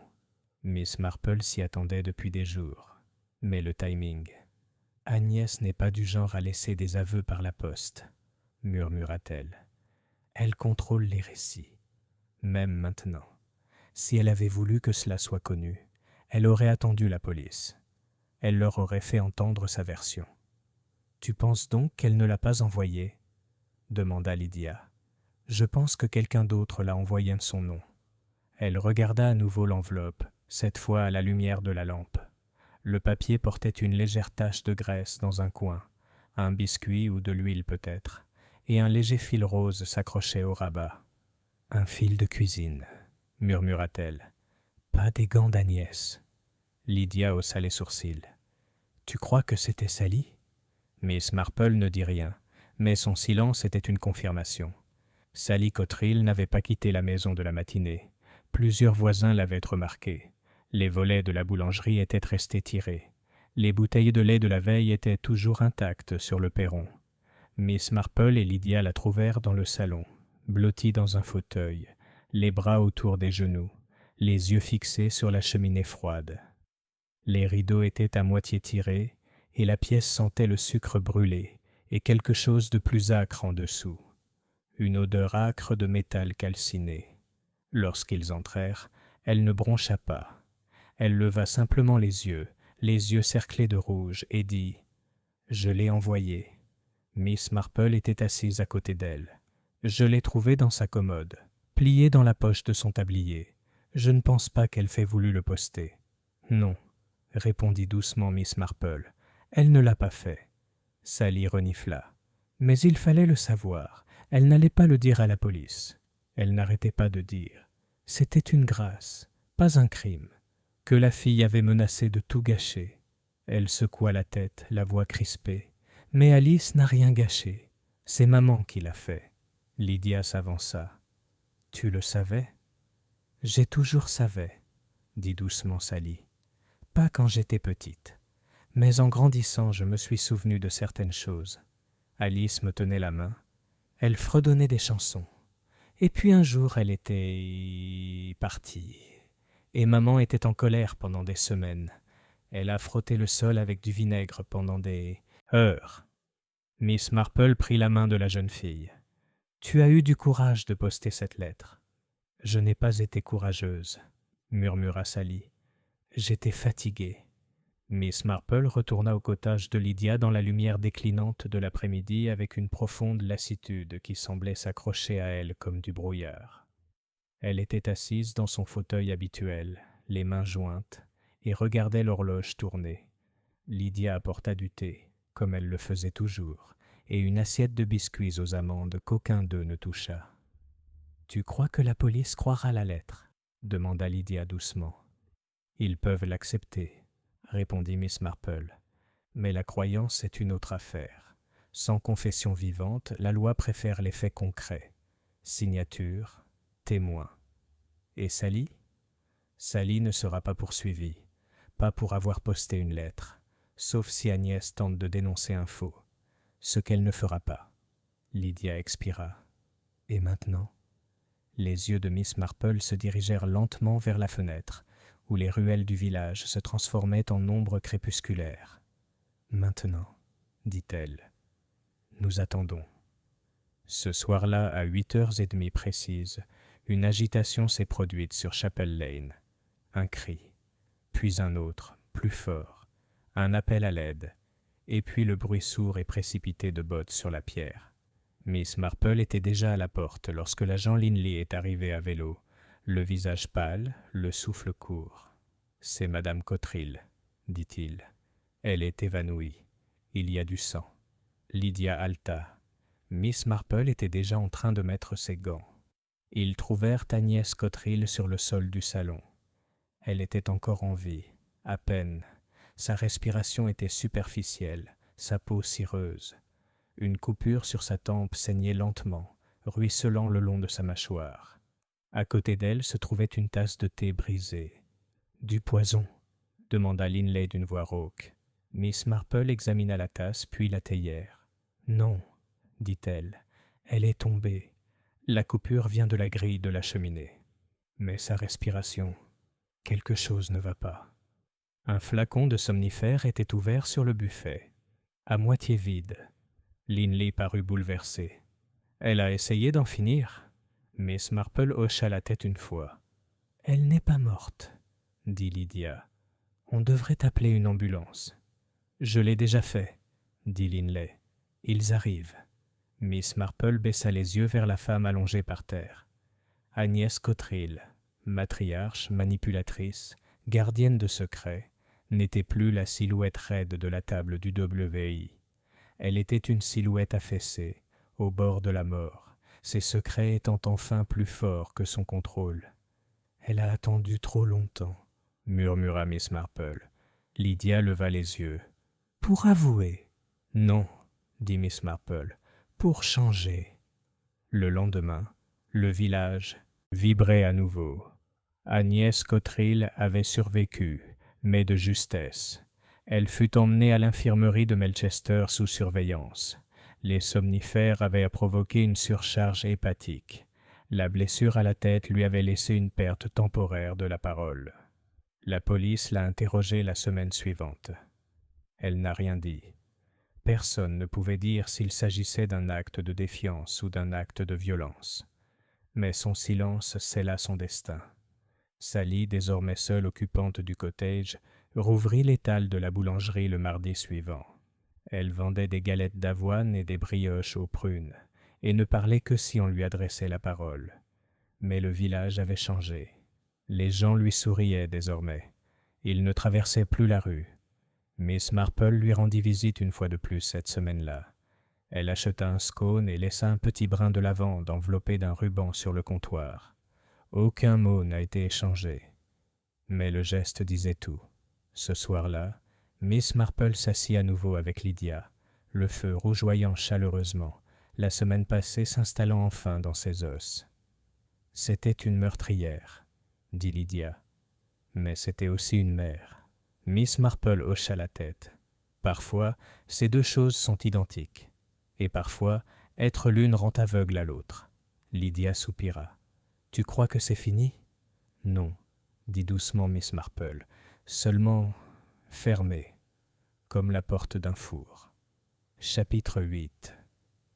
Miss Marple s'y attendait depuis des jours. Mais le timing... Agnès n'est pas du genre à laisser des aveux par la poste, murmura-t-elle. Elle contrôle les récits, même maintenant. Si elle avait voulu que cela soit connu, elle aurait attendu la police. Elle leur aurait fait entendre sa version. « Tu penses donc qu'elle ne l'a pas envoyé ?» demanda Lydia. « Je pense que quelqu'un d'autre l'a envoyé de son nom. » Elle regarda à nouveau l'enveloppe, cette fois à la lumière de la lampe. Le papier portait une légère tache de graisse dans un coin, un biscuit ou de l'huile peut-être, et un léger fil rose s'accrochait au rabat. « Un fil de cuisine », murmura-t-elle. « Pas des gants d'Agnès. » Lydia haussa les sourcils. « Tu crois que c'était Sally ?» Miss Marple ne dit rien, mais son silence était une confirmation. Sally Cotterill n'avait pas quitté la maison de la matinée. Plusieurs voisins l'avaient remarqué. Les volets de la boulangerie étaient restés tirés. Les bouteilles de lait de la veille étaient toujours intactes sur le perron. Miss Marple et Lydia la trouvèrent dans le salon, blottie dans un fauteuil, les bras autour des genoux, les yeux fixés sur la cheminée froide. Les rideaux étaient à moitié tirés, et la pièce sentait le sucre brûlé, et quelque chose de plus âcre en dessous. Une odeur âcre de métal calciné. Lorsqu'ils entrèrent, elle ne broncha pas. Elle leva simplement les yeux cerclés de rouge, et dit « Je l'ai envoyée ». Miss Marple était assise à côté d'elle. Je l'ai trouvée dans sa commode, pliée dans la poche de son tablier. Je ne pense pas qu'elle fait voulu le poster. Non, répondit doucement Miss Marple. Elle ne l'a pas fait. Sally renifla. Mais il fallait le savoir. Elle n'allait pas le dire à la police. Elle n'arrêtait pas de dire. C'était une grâce, pas un crime, que la fille avait menacé de tout gâcher. Elle secoua la tête, la voix crispée. Mais Alice n'a rien gâché. C'est maman qui l'a fait. Lydia s'avança. Tu le savais? J'ai toujours savais, dit doucement Sally. Pas quand j'étais petite. Mais en grandissant, je me suis souvenu de certaines choses. Alice me tenait la main. Elle fredonnait des chansons. Et puis un jour, elle était partie. Et maman était en colère pendant des semaines. Elle a frotté le sol avec du vinaigre pendant des heures. Miss Marple prit la main de la jeune fille. « Tu as eu du courage de poster cette lettre. »« Je n'ai pas été courageuse, » murmura Sally. « J'étais fatiguée. » Miss Marple retourna au cottage de Lydia dans la lumière déclinante de l'après-midi avec une profonde lassitude qui semblait s'accrocher à elle comme du brouillard. Elle était assise dans son fauteuil habituel, les mains jointes, et regardait l'horloge tourner. Lydia apporta du thé, comme elle le faisait toujours, et une assiette de biscuits aux amandes qu'aucun d'eux ne toucha. « Tu crois que la police croira la lettre ?» demanda Lydia doucement. « Ils peuvent l'accepter, » répondit Miss Marple. « Mais la croyance est une autre affaire. Sans confession vivante, la loi préfère les faits concrets. Signature, témoin. Et Sally ? Sally ne sera pas poursuivie, pas pour avoir posté une lettre, sauf si Agnès tente de dénoncer un faux. Ce qu'elle ne fera pas. » Lydia expira. « Et maintenant ?» Les yeux de Miss Marple se dirigèrent lentement vers la fenêtre, où les ruelles du village se transformaient en ombres crépusculaires. « Maintenant, » dit-elle. « Nous attendons. » Ce soir-là, à 8h30 précises, une agitation s'est produite sur Chapel Lane. Un cri, puis un autre, plus fort, un appel à l'aide, et puis le bruit sourd et précipité de bottes sur la pierre. Miss Marple était déjà à la porte lorsque l'agent Linley est arrivé à vélo, le visage pâle, le souffle court. « C'est Madame Cotterill, » dit-il. « Elle est évanouie. Il y a du sang. » Lydia halta. Miss Marple était déjà en train de mettre ses gants. Ils trouvèrent Agnès Cotterill sur le sol du salon. Elle était encore en vie, à peine. Sa respiration était superficielle, sa peau cireuse. Une coupure sur sa tempe saignait lentement, ruisselant le long de sa mâchoire. À côté d'elle se trouvait une tasse de thé brisée. « Du poison ?» demanda Linley d'une voix rauque. Miss Marple examina la tasse, puis la théière. « Non, » dit-elle, « elle est tombée. La coupure vient de la grille de la cheminée. Mais sa respiration, quelque chose ne va pas. » Un flacon de somnifère était ouvert sur le buffet, à moitié vide. Linley parut bouleversé. « Elle a essayé d'en finir ?» Miss Marple hocha la tête une fois. « Elle n'est pas morte, » dit Lydia. « On devrait appeler une ambulance. »« Je l'ai déjà fait, » dit Linley. « Ils arrivent. » Miss Marple baissa les yeux vers la femme allongée par terre. Agnès Cotterill, matriarche, manipulatrice, gardienne de secrets, n'était plus la silhouette raide de la table du WI. Elle était une silhouette affaissée, au bord de la mort, ses secrets étant enfin plus forts que son contrôle. « Elle a attendu trop longtemps, » murmura Miss Marple. Lydia leva les yeux. « Pour avouer ?»« Non, » dit Miss Marple, « pour changer. » Le lendemain, le village vibrait à nouveau. Agnès Cotterill avait survécu, mais de justesse. Elle fut emmenée à l'infirmerie de Melchester sous surveillance. Les somnifères avaient provoqué une surcharge hépatique. La blessure à la tête lui avait laissé une perte temporaire de la parole. La police l'a interrogée la semaine suivante. Elle n'a rien dit. Personne ne pouvait dire s'il s'agissait d'un acte de défiance ou d'un acte de violence. Mais son silence scella son destin. Sally, désormais seule occupante du cottage, rouvrit l'étal de la boulangerie le mardi suivant. Elle vendait des galettes d'avoine et des brioches aux prunes, et ne parlait que si on lui adressait la parole. Mais le village avait changé. Les gens lui souriaient désormais. Il ne traversait plus la rue. Miss Marple lui rendit visite une fois de plus cette semaine-là. Elle acheta un scone et laissa un petit brin de lavande enveloppé d'un ruban sur le comptoir. Aucun mot n'a été échangé. Mais le geste disait tout. Ce soir-là, Miss Marple s'assit à nouveau avec Lydia, le feu rougeoyant chaleureusement, la semaine passée s'installant enfin dans ses os. « C'était une meurtrière, » dit Lydia. « Mais c'était aussi une mère. » Miss Marple hocha la tête. « Parfois, ces deux choses sont identiques. Et parfois, être l'une rend aveugle à l'autre. » Lydia soupira. « Tu crois que c'est fini ? » ?»« Non, » dit doucement Miss Marple. « Seulement fermé, comme la porte d'un four. » Chapitre 8.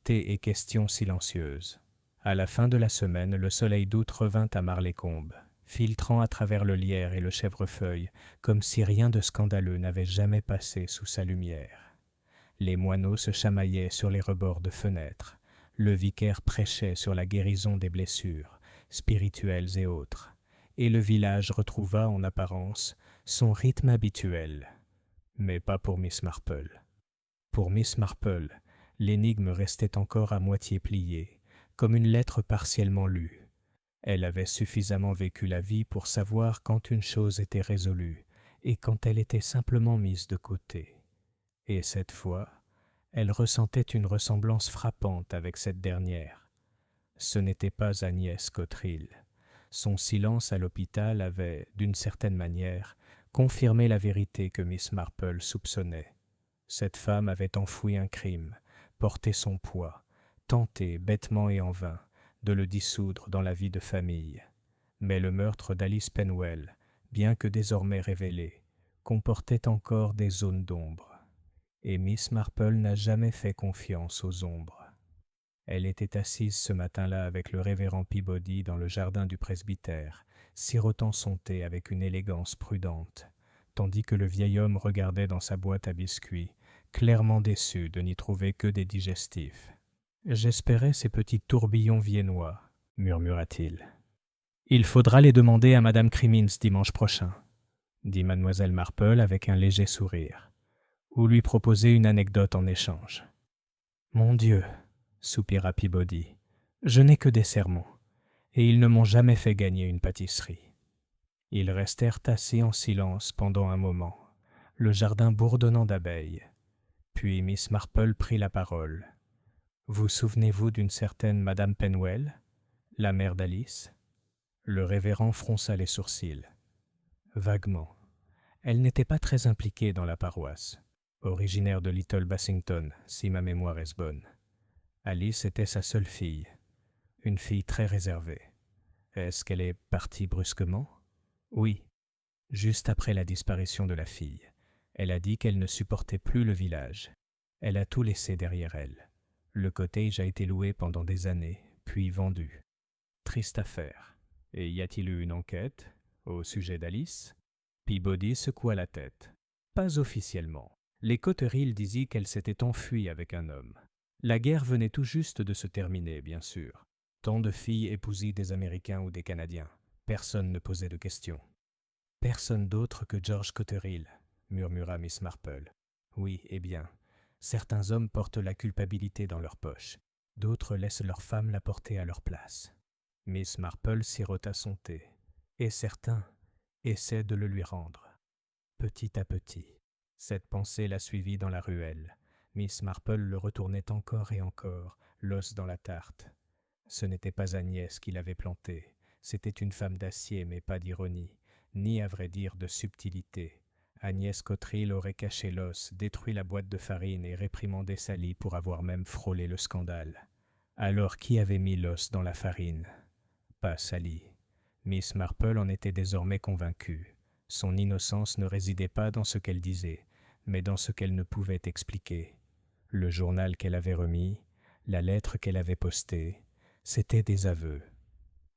Thé et questions silencieuses. À la fin de la semaine, le soleil d'août revint à Marlécombe, filtrant à travers le lierre et le chèvrefeuille, comme si rien de scandaleux n'avait jamais passé sous sa lumière. Les moineaux se chamaillaient sur les rebords de fenêtres. Le vicaire prêchait sur la guérison des blessures, spirituelles et autres, et le village retrouva en apparence son rythme habituel. Mais pas pour Miss Marple. Pour Miss Marple, l'énigme restait encore à moitié pliée, comme une lettre partiellement lue. Elle avait suffisamment vécu la vie pour savoir quand une chose était résolue et quand elle était simplement mise de côté. Et cette fois, elle ressentait une ressemblance frappante avec cette dernière. Ce n'était pas Agnès Cotterill. Son silence à l'hôpital avait, d'une certaine manière, confirmé la vérité que Miss Marple soupçonnait. Cette femme avait enfoui un crime, porté son poids, tenté, bêtement et en vain, de le dissoudre dans la vie de famille. Mais le meurtre d'Alice Penwell, bien que désormais révélé, comportait encore des zones d'ombre. Et Miss Marple n'a jamais fait confiance aux ombres. Elle était assise ce matin-là avec le révérend Peabody dans le jardin du presbytère, sirotant son thé avec une élégance prudente, tandis que le vieil homme regardait dans sa boîte à biscuits, clairement déçu de n'y trouver que des digestifs. « J'espérais ces petits tourbillons viennois, » murmura-t-il. « Il faudra les demander à Madame Crimmins dimanche prochain, » dit mademoiselle Marple avec un léger sourire, « ou lui proposer une anecdote en échange. »« Mon Dieu !» soupira Peabody. « Je n'ai que des sermons, et ils ne m'ont jamais fait gagner une pâtisserie. » Ils restèrent assis en silence pendant un moment, le jardin bourdonnant d'abeilles. Puis Miss Marple prit la parole. « Vous souvenez-vous d'une certaine Madame Penwell, la mère d'Alice ?» Le révérend fronça les sourcils. « Vaguement. Elle n'était pas très impliquée dans la paroisse, originaire de Little Bassington, si ma mémoire est bonne. Alice était sa seule fille, une fille très réservée. Est-ce qu'elle est partie brusquement ? Oui, juste après la disparition de la fille. Elle a dit qu'elle ne supportait plus le village. Elle a tout laissé derrière elle. Le cottage a été loué pendant des années, puis vendu. Triste affaire. Et y a-t-il eu une enquête au sujet d'Alice ? Peabody secoua la tête. Pas officiellement. Les Cotterill disaient qu'elle s'était enfuie avec un homme. La guerre venait tout juste de se terminer, bien sûr. Tant de filles épousaient des Américains ou des Canadiens. Personne ne posait de questions. « Personne d'autre que George Cotterill, » murmura Miss Marple. « Oui, eh bien, certains hommes portent la culpabilité dans leur poche. D'autres laissent leurs femmes la porter à leur place. » Miss Marple sirota son thé. Et certains essaient de le lui rendre. Petit à petit. Cette pensée la suivit dans la ruelle. Miss Marple le retournait encore et encore, l'os dans la tarte. Ce n'était pas Agnès qui l'avait planté. C'était une femme d'acier, mais pas d'ironie, ni à vrai dire de subtilité. Agnès Cotterill aurait caché l'os, détruit la boîte de farine et réprimandé Sally pour avoir même frôlé le scandale. Alors qui avait mis l'os dans la farine ? Pas Sally. Miss Marple en était désormais convaincue. Son innocence ne résidait pas dans ce qu'elle disait, mais dans ce qu'elle ne pouvait expliquer. Le journal qu'elle avait remis, la lettre qu'elle avait postée, c'étaient des aveux.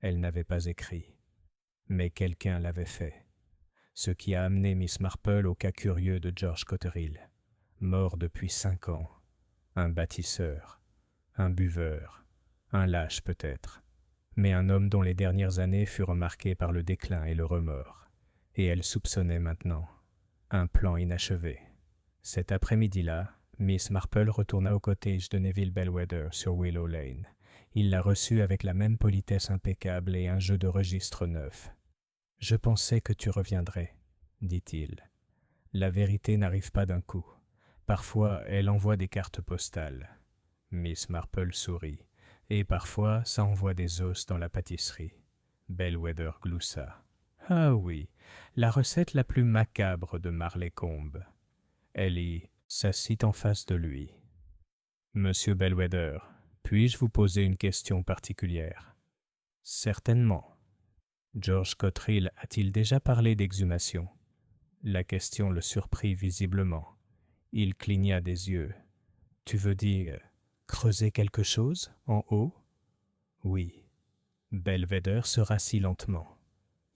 Elle n'avait pas écrit, mais quelqu'un l'avait fait. Ce qui a amené Miss Marple au cas curieux de George Cotterill, mort depuis 5 ans, un bâtisseur, un buveur, un lâche peut-être, mais un homme dont les dernières années furent marquées par le déclin et le remords. Et elle soupçonnait maintenant un plan inachevé. Cet après-midi-là, Miss Marple retourna au cottage de Neville Bellwether sur Willow Lane. Il la reçut avec la même politesse impeccable et un jeu de registre neuf. « Je pensais que tu reviendrais, dit-il. La vérité n'arrive pas d'un coup. Parfois, elle envoie des cartes postales. » Miss Marple sourit. « Et parfois, ça envoie des os dans la pâtisserie. » Bellwether gloussa. « Ah oui, la recette la plus macabre de Marleycombe. » Ellie s'assit en face de lui. « Monsieur Bellwether, puis-je vous poser une question particulière ?»« Certainement. » George Cotterill a-t-il déjà parlé d'exhumation ? La question le surprit visiblement. Il cligna des yeux. « Tu veux dire creuser quelque chose en haut ? » ?»« Oui. » Bellwether se rassit lentement.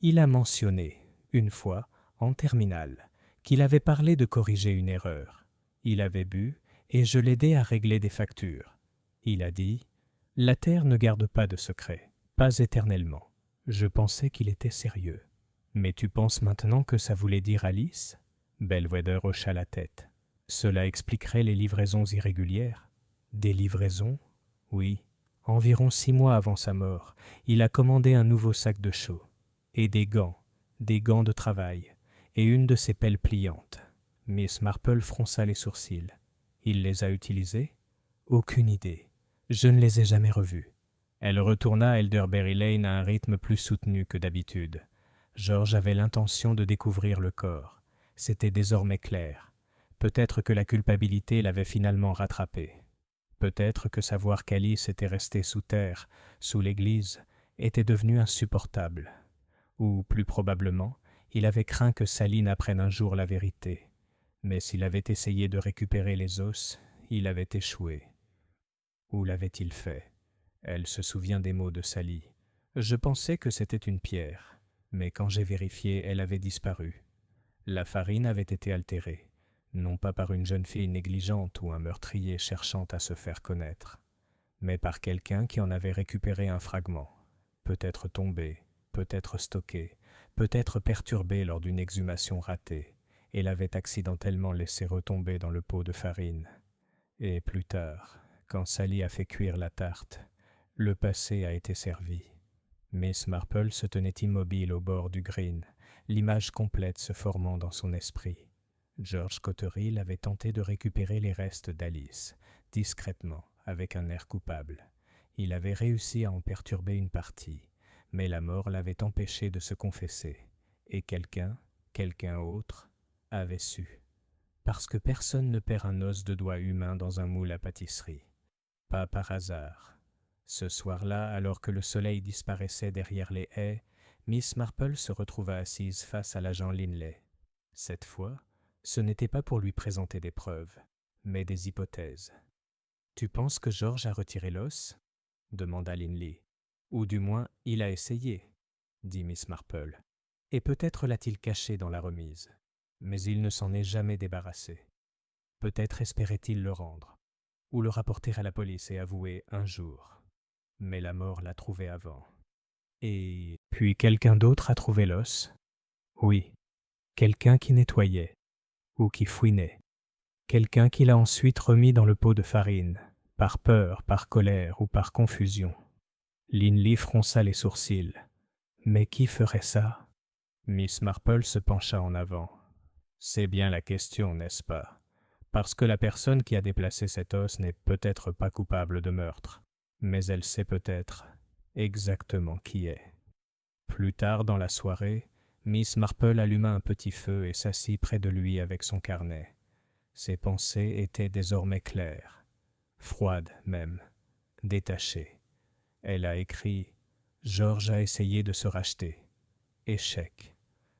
Il a mentionné, une fois, en terminale, qu'il avait parlé de corriger une erreur. Il avait bu, et je l'aidais à régler des factures. Il a dit « La terre ne garde pas de secret, pas éternellement. » Je pensais qu'il était sérieux. « Mais tu penses maintenant que ça voulait dire Alice ?» Bellwether hocha la tête. « Cela expliquerait les livraisons irrégulières. » « Des livraisons ? Oui. Environ 6 mois avant sa mort, il a commandé un nouveau sac de chaux. Et des gants de travail, et une de ses pelles pliantes. » Miss Marple fronça les sourcils. « Il les a utilisés ? » ?»« Aucune idée. Je ne les ai jamais revus. » Elle retourna à Elderberry Lane à un rythme plus soutenu que d'habitude. George avait l'intention de découvrir le corps. C'était désormais clair. Peut-être que la culpabilité l'avait finalement rattrapé. Peut-être que savoir qu'Alice était restée sous terre, sous l'église, était devenu insupportable. Ou, plus probablement, il avait craint que Sally n'apprenne un jour la vérité. Mais s'il avait essayé de récupérer les os, il avait échoué. Où l'avait-il fait ? Elle se souvient des mots de Sally. « Je pensais que c'était une pierre, mais quand j'ai vérifié, elle avait disparu. » La farine avait été altérée, non pas par une jeune fille négligente ou un meurtrier cherchant à se faire connaître, mais par quelqu'un qui en avait récupéré un fragment, peut-être tombé, peut-être stocké, peut-être perturbé lors d'une exhumation ratée, et l'avait accidentellement laissé retomber dans le pot de farine. Et plus tard, quand Sally a fait cuire la tarte, le passé a été servi. Miss Marple se tenait immobile au bord du green, l'image complète se formant dans son esprit. George Cotterill avait tenté de récupérer les restes d'Alice, discrètement, avec un air coupable. Il avait réussi à en perturber une partie, mais la mort l'avait empêché de se confesser, et quelqu'un autre, avait su. Parce que personne ne perd un os de doigt humain dans un moule à pâtisserie. Pas par hasard. Ce soir-là, alors que le soleil disparaissait derrière les haies, Miss Marple se retrouva assise face à l'agent Linley. Cette fois, ce n'était pas pour lui présenter des preuves, mais des hypothèses. « Tu penses que George a retiré l'os ?» demanda Linley. « Ou du moins, il a essayé, » dit Miss Marple. « Et peut-être l'a-t-il caché dans la remise. Mais il ne s'en est jamais débarrassé. Peut-être espérait-il le rendre, ou le rapporter à la police et avouer un jour. Mais la mort l'a trouvé avant. Et puis quelqu'un d'autre a trouvé l'os ? Oui, quelqu'un qui nettoyait, ou qui fouinait. Quelqu'un qui l'a ensuite remis dans le pot de farine, par peur, par colère ou par confusion. » Linley fronça les sourcils. « Mais qui ferait ça ?» Miss Marple se pencha en avant. « C'est bien la question, n'est-ce pas ? Parce que la personne qui a déplacé cet os n'est peut-être pas coupable de meurtre, mais elle sait peut-être exactement qui est. » Plus tard dans la soirée, Miss Marple alluma un petit feu et s'assit près de lui avec son carnet. Ses pensées étaient désormais claires, froides même, détachées. Elle a écrit « George a essayé de se racheter. Échec.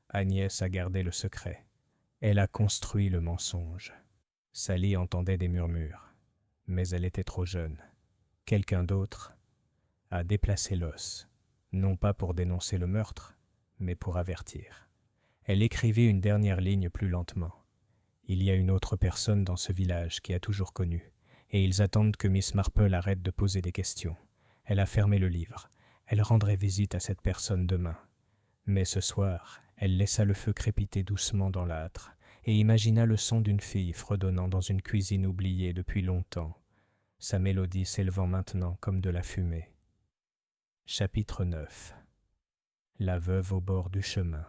Agnès a gardé le secret. Elle a construit le mensonge. » Sally entendait des murmures, mais elle était trop jeune. Quelqu'un d'autre a déplacé l'os. non pas pour dénoncer le meurtre, mais pour avertir. Elle écrivit une dernière ligne plus lentement. Il y a une autre personne dans ce village qui a toujours connu, et ils attendent que Miss Marple arrête de poser des questions. Elle a fermé le livre. Elle rendrait visite à cette personne demain. Mais ce soir, elle laissa le feu crépiter doucement dans l'âtre, et imagina le son d'une fille fredonnant dans une cuisine oubliée depuis longtemps, sa mélodie s'élevant maintenant comme de la fumée. Chapitre 9. La veuve au bord du chemin.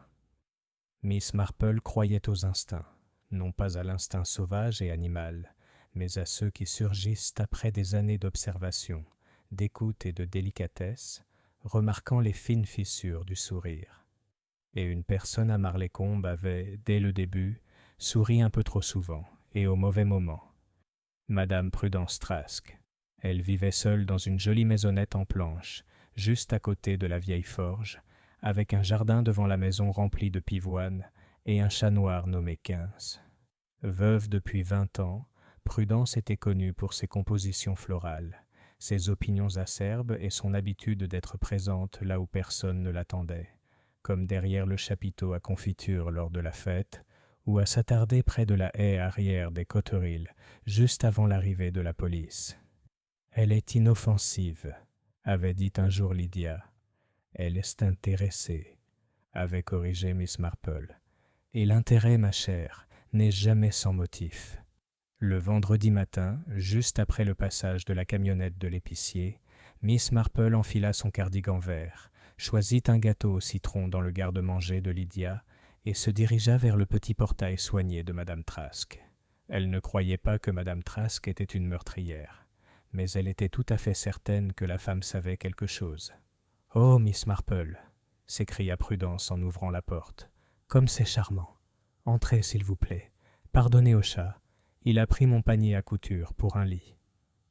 Miss Marple croyait aux instincts, non pas à l'instinct sauvage et animal, mais à ceux qui surgissent après des années d'observation, d'écoute et de délicatesse, remarquant les fines fissures du sourire. Et une personne à Marlécombe avait, dès le début, souri un peu trop souvent, et au mauvais moment. Madame Prudence Trask. Elle vivait seule dans une jolie maisonnette en planches, juste à côté de la vieille forge, avec un jardin devant la maison rempli de pivoines et un chat noir nommé Quince. Veuve depuis 20 ans, Prudence était connue pour ses compositions florales, ses opinions acerbes et son habitude d'être présente là où personne ne l'attendait, comme derrière le chapiteau à confiture lors de la fête, ou à s'attarder près de la haie arrière des Cotterill, juste avant l'arrivée de la police. « Elle est inoffensive », avait dit un jour Lydia. « Elle est intéressée », avait corrigé Miss Marple. « Et l'intérêt, ma chère, n'est jamais sans motif. » Le vendredi matin, juste après le passage de la camionnette de l'épicier, Miss Marple enfila son cardigan vert, choisit un gâteau au citron dans le garde-manger de Lydia et se dirigea vers le petit portail soigné de Madame Trask. Elle ne croyait pas que Madame Trask était une meurtrière, mais elle était tout à fait certaine que la femme savait quelque chose. « Oh, Miss Marple !» s'écria Prudence en ouvrant la porte. « Comme c'est charmant! Entrez, s'il vous plaît. Pardonnez au chat. Il a pris mon panier à couture pour un lit. »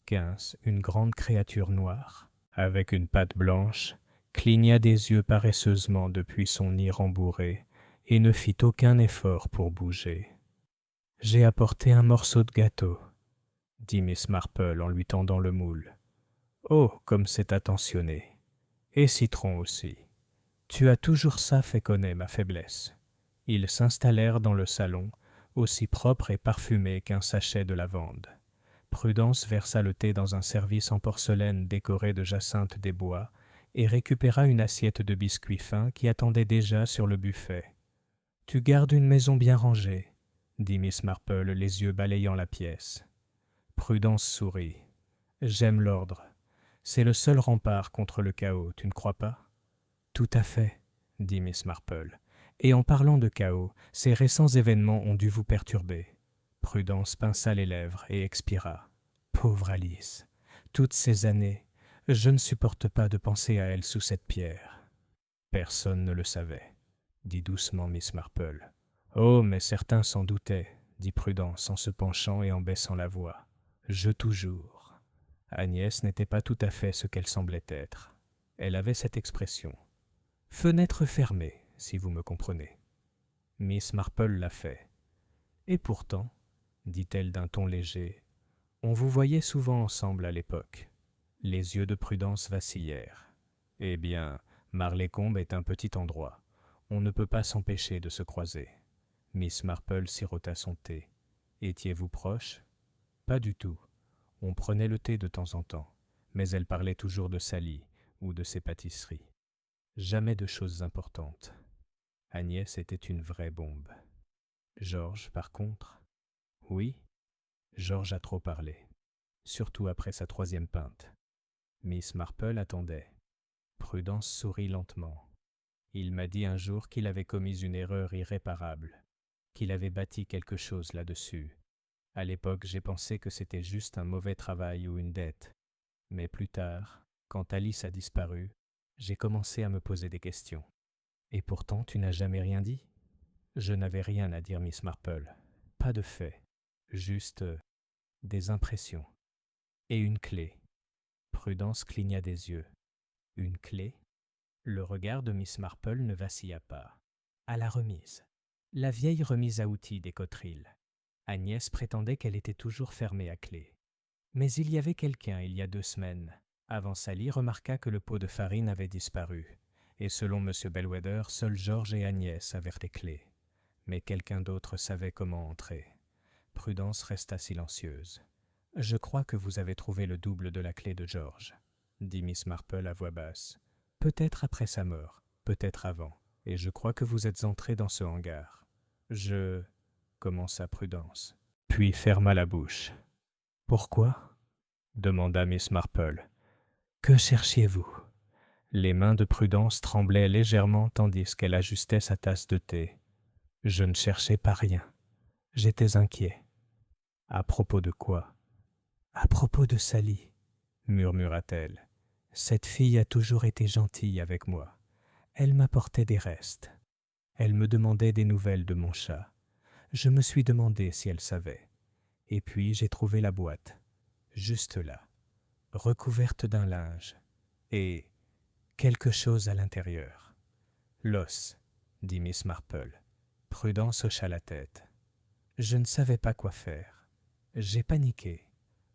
Quince, une grande créature noire, avec une patte blanche, cligna des yeux paresseusement depuis son nid rembourré et ne fit aucun effort pour bouger. « J'ai apporté un morceau de gâteau, » dit Miss Marple en lui tendant le moule. « Oh, comme c'est attentionné! Et citron aussi. Tu as toujours ça fait connaître ma faiblesse. » Ils s'installèrent dans le salon, aussi propre et parfumé qu'un sachet de lavande. Prudence versa le thé dans un service en porcelaine décoré de jacinthe des bois et récupéra une assiette de biscuits fins qui attendait déjà sur le buffet. « Tu gardes une maison bien rangée, » dit Miss Marple, les yeux balayant la pièce. Prudence sourit. « J'aime l'ordre. C'est le seul rempart contre le chaos, tu ne crois pas ? » « Tout à fait, » dit Miss Marple. « Et en parlant de chaos, ces récents événements ont dû vous perturber. » Prudence pinça les lèvres et expira. « Pauvre Alice, toutes ces années, je ne supporte pas de penser à elle sous cette pierre. » Personne ne le savait, dit doucement Miss Marple. « Oh, mais certains s'en doutaient, » dit Prudence en se penchant et en baissant la voix. « Je toujours. » Agnès n'était pas tout à fait ce qu'elle semblait être. Elle avait cette expression. « Fenêtre fermée, si vous me comprenez. » Miss Marple l'a fait. « Et pourtant, » dit-elle d'un ton léger, « on vous voyait souvent ensemble à l'époque. » Les yeux de Prudence vacillèrent. « Eh bien, Marlécombe est un petit endroit. On ne peut pas s'empêcher de se croiser. » Miss Marple sirota son thé. « Étiez-vous proche ? » ?»« Pas du tout. On prenait le thé de temps en temps, mais elle parlait toujours de Sally ou de ses pâtisseries. Jamais de choses importantes. Agnès était une vraie bombe. Georges, par contre, oui, Georges a trop parlé, surtout après sa 3e pinte. Miss Marple attendait. Prudence sourit lentement. Il m'a dit un jour qu'il avait commis une erreur irréparable, qu'il avait bâti quelque chose là-dessus. À l'époque, j'ai pensé que c'était juste un mauvais travail ou une dette. Mais plus tard, quand Alice a disparu, j'ai commencé à me poser des questions. Et pourtant, tu n'as jamais rien dit ? Je n'avais rien à dire, Miss Marple. Pas de faits, juste des impressions. Et une clé. Prudence cligna des yeux. Une clé ? Le regard de Miss Marple ne vacilla pas. À la remise. La vieille remise à outils des Cotterill. Agnès prétendait qu'elle était toujours fermée à clé. Mais il y avait quelqu'un il y a 2 semaines. Avant Sally remarqua que le pot de farine avait disparu. et selon M. Bellwether, seuls Georges et Agnès avaient les clés. Mais quelqu'un d'autre savait comment entrer. Prudence resta silencieuse. « Je crois que vous avez trouvé le double de la clé de Georges, » dit Miss Marple à voix basse. « Peut-être après sa mort, peut-être avant, et je crois que vous êtes entré dans ce hangar. Je... » commença Prudence, puis ferma la bouche. « Pourquoi ?» demanda Miss Marple. « Que cherchiez-vous » Les mains de Prudence tremblaient légèrement tandis qu'elle ajustait sa tasse de thé. « Je ne cherchais pas rien. J'étais inquiet. »« À propos de quoi ?»« À propos de Sally, » murmura-t-elle. « Cette fille a toujours été gentille avec moi. Elle m'apportait des restes. Elle me demandait des nouvelles de mon chat. Je me suis demandé si elle savait. Et puis j'ai trouvé la boîte, juste là, recouverte d'un linge, et quelque chose à l'intérieur. « L'os, » dit Miss Marple. Prudence hocha la tête. Je ne savais pas quoi faire. J'ai paniqué.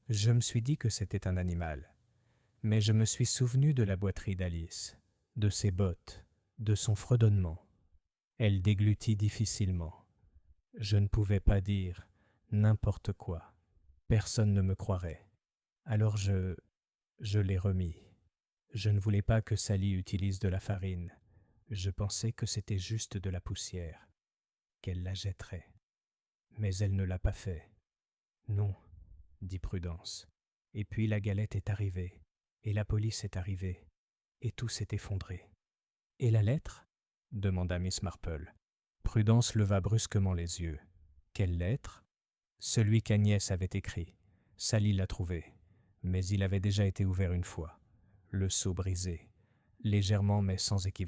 Je me suis dit que c'était un animal. Mais je me suis souvenu de la boiterie d'Alice, de ses bottes, de son fredonnement. Elle déglutit difficilement. Je ne pouvais pas dire n'importe quoi. Personne ne me croirait. Alors je l'ai remis. Je ne voulais pas que Sally utilise de la farine. Je pensais que c'était juste de la poussière, qu'elle la jetterait. Mais elle ne l'a pas fait. Non, dit Prudence. Et puis la galette est arrivée, et la police est arrivée, et tout s'est effondré. Et la lettre ? Demanda Miss Marple. Prudence leva brusquement les yeux. Quelle lettre ? Celui qu'Agnès avait écrit. Sally l'a trouvé, mais il avait déjà été ouvert une fois. Le sceau brisé, légèrement mais sans équivoque.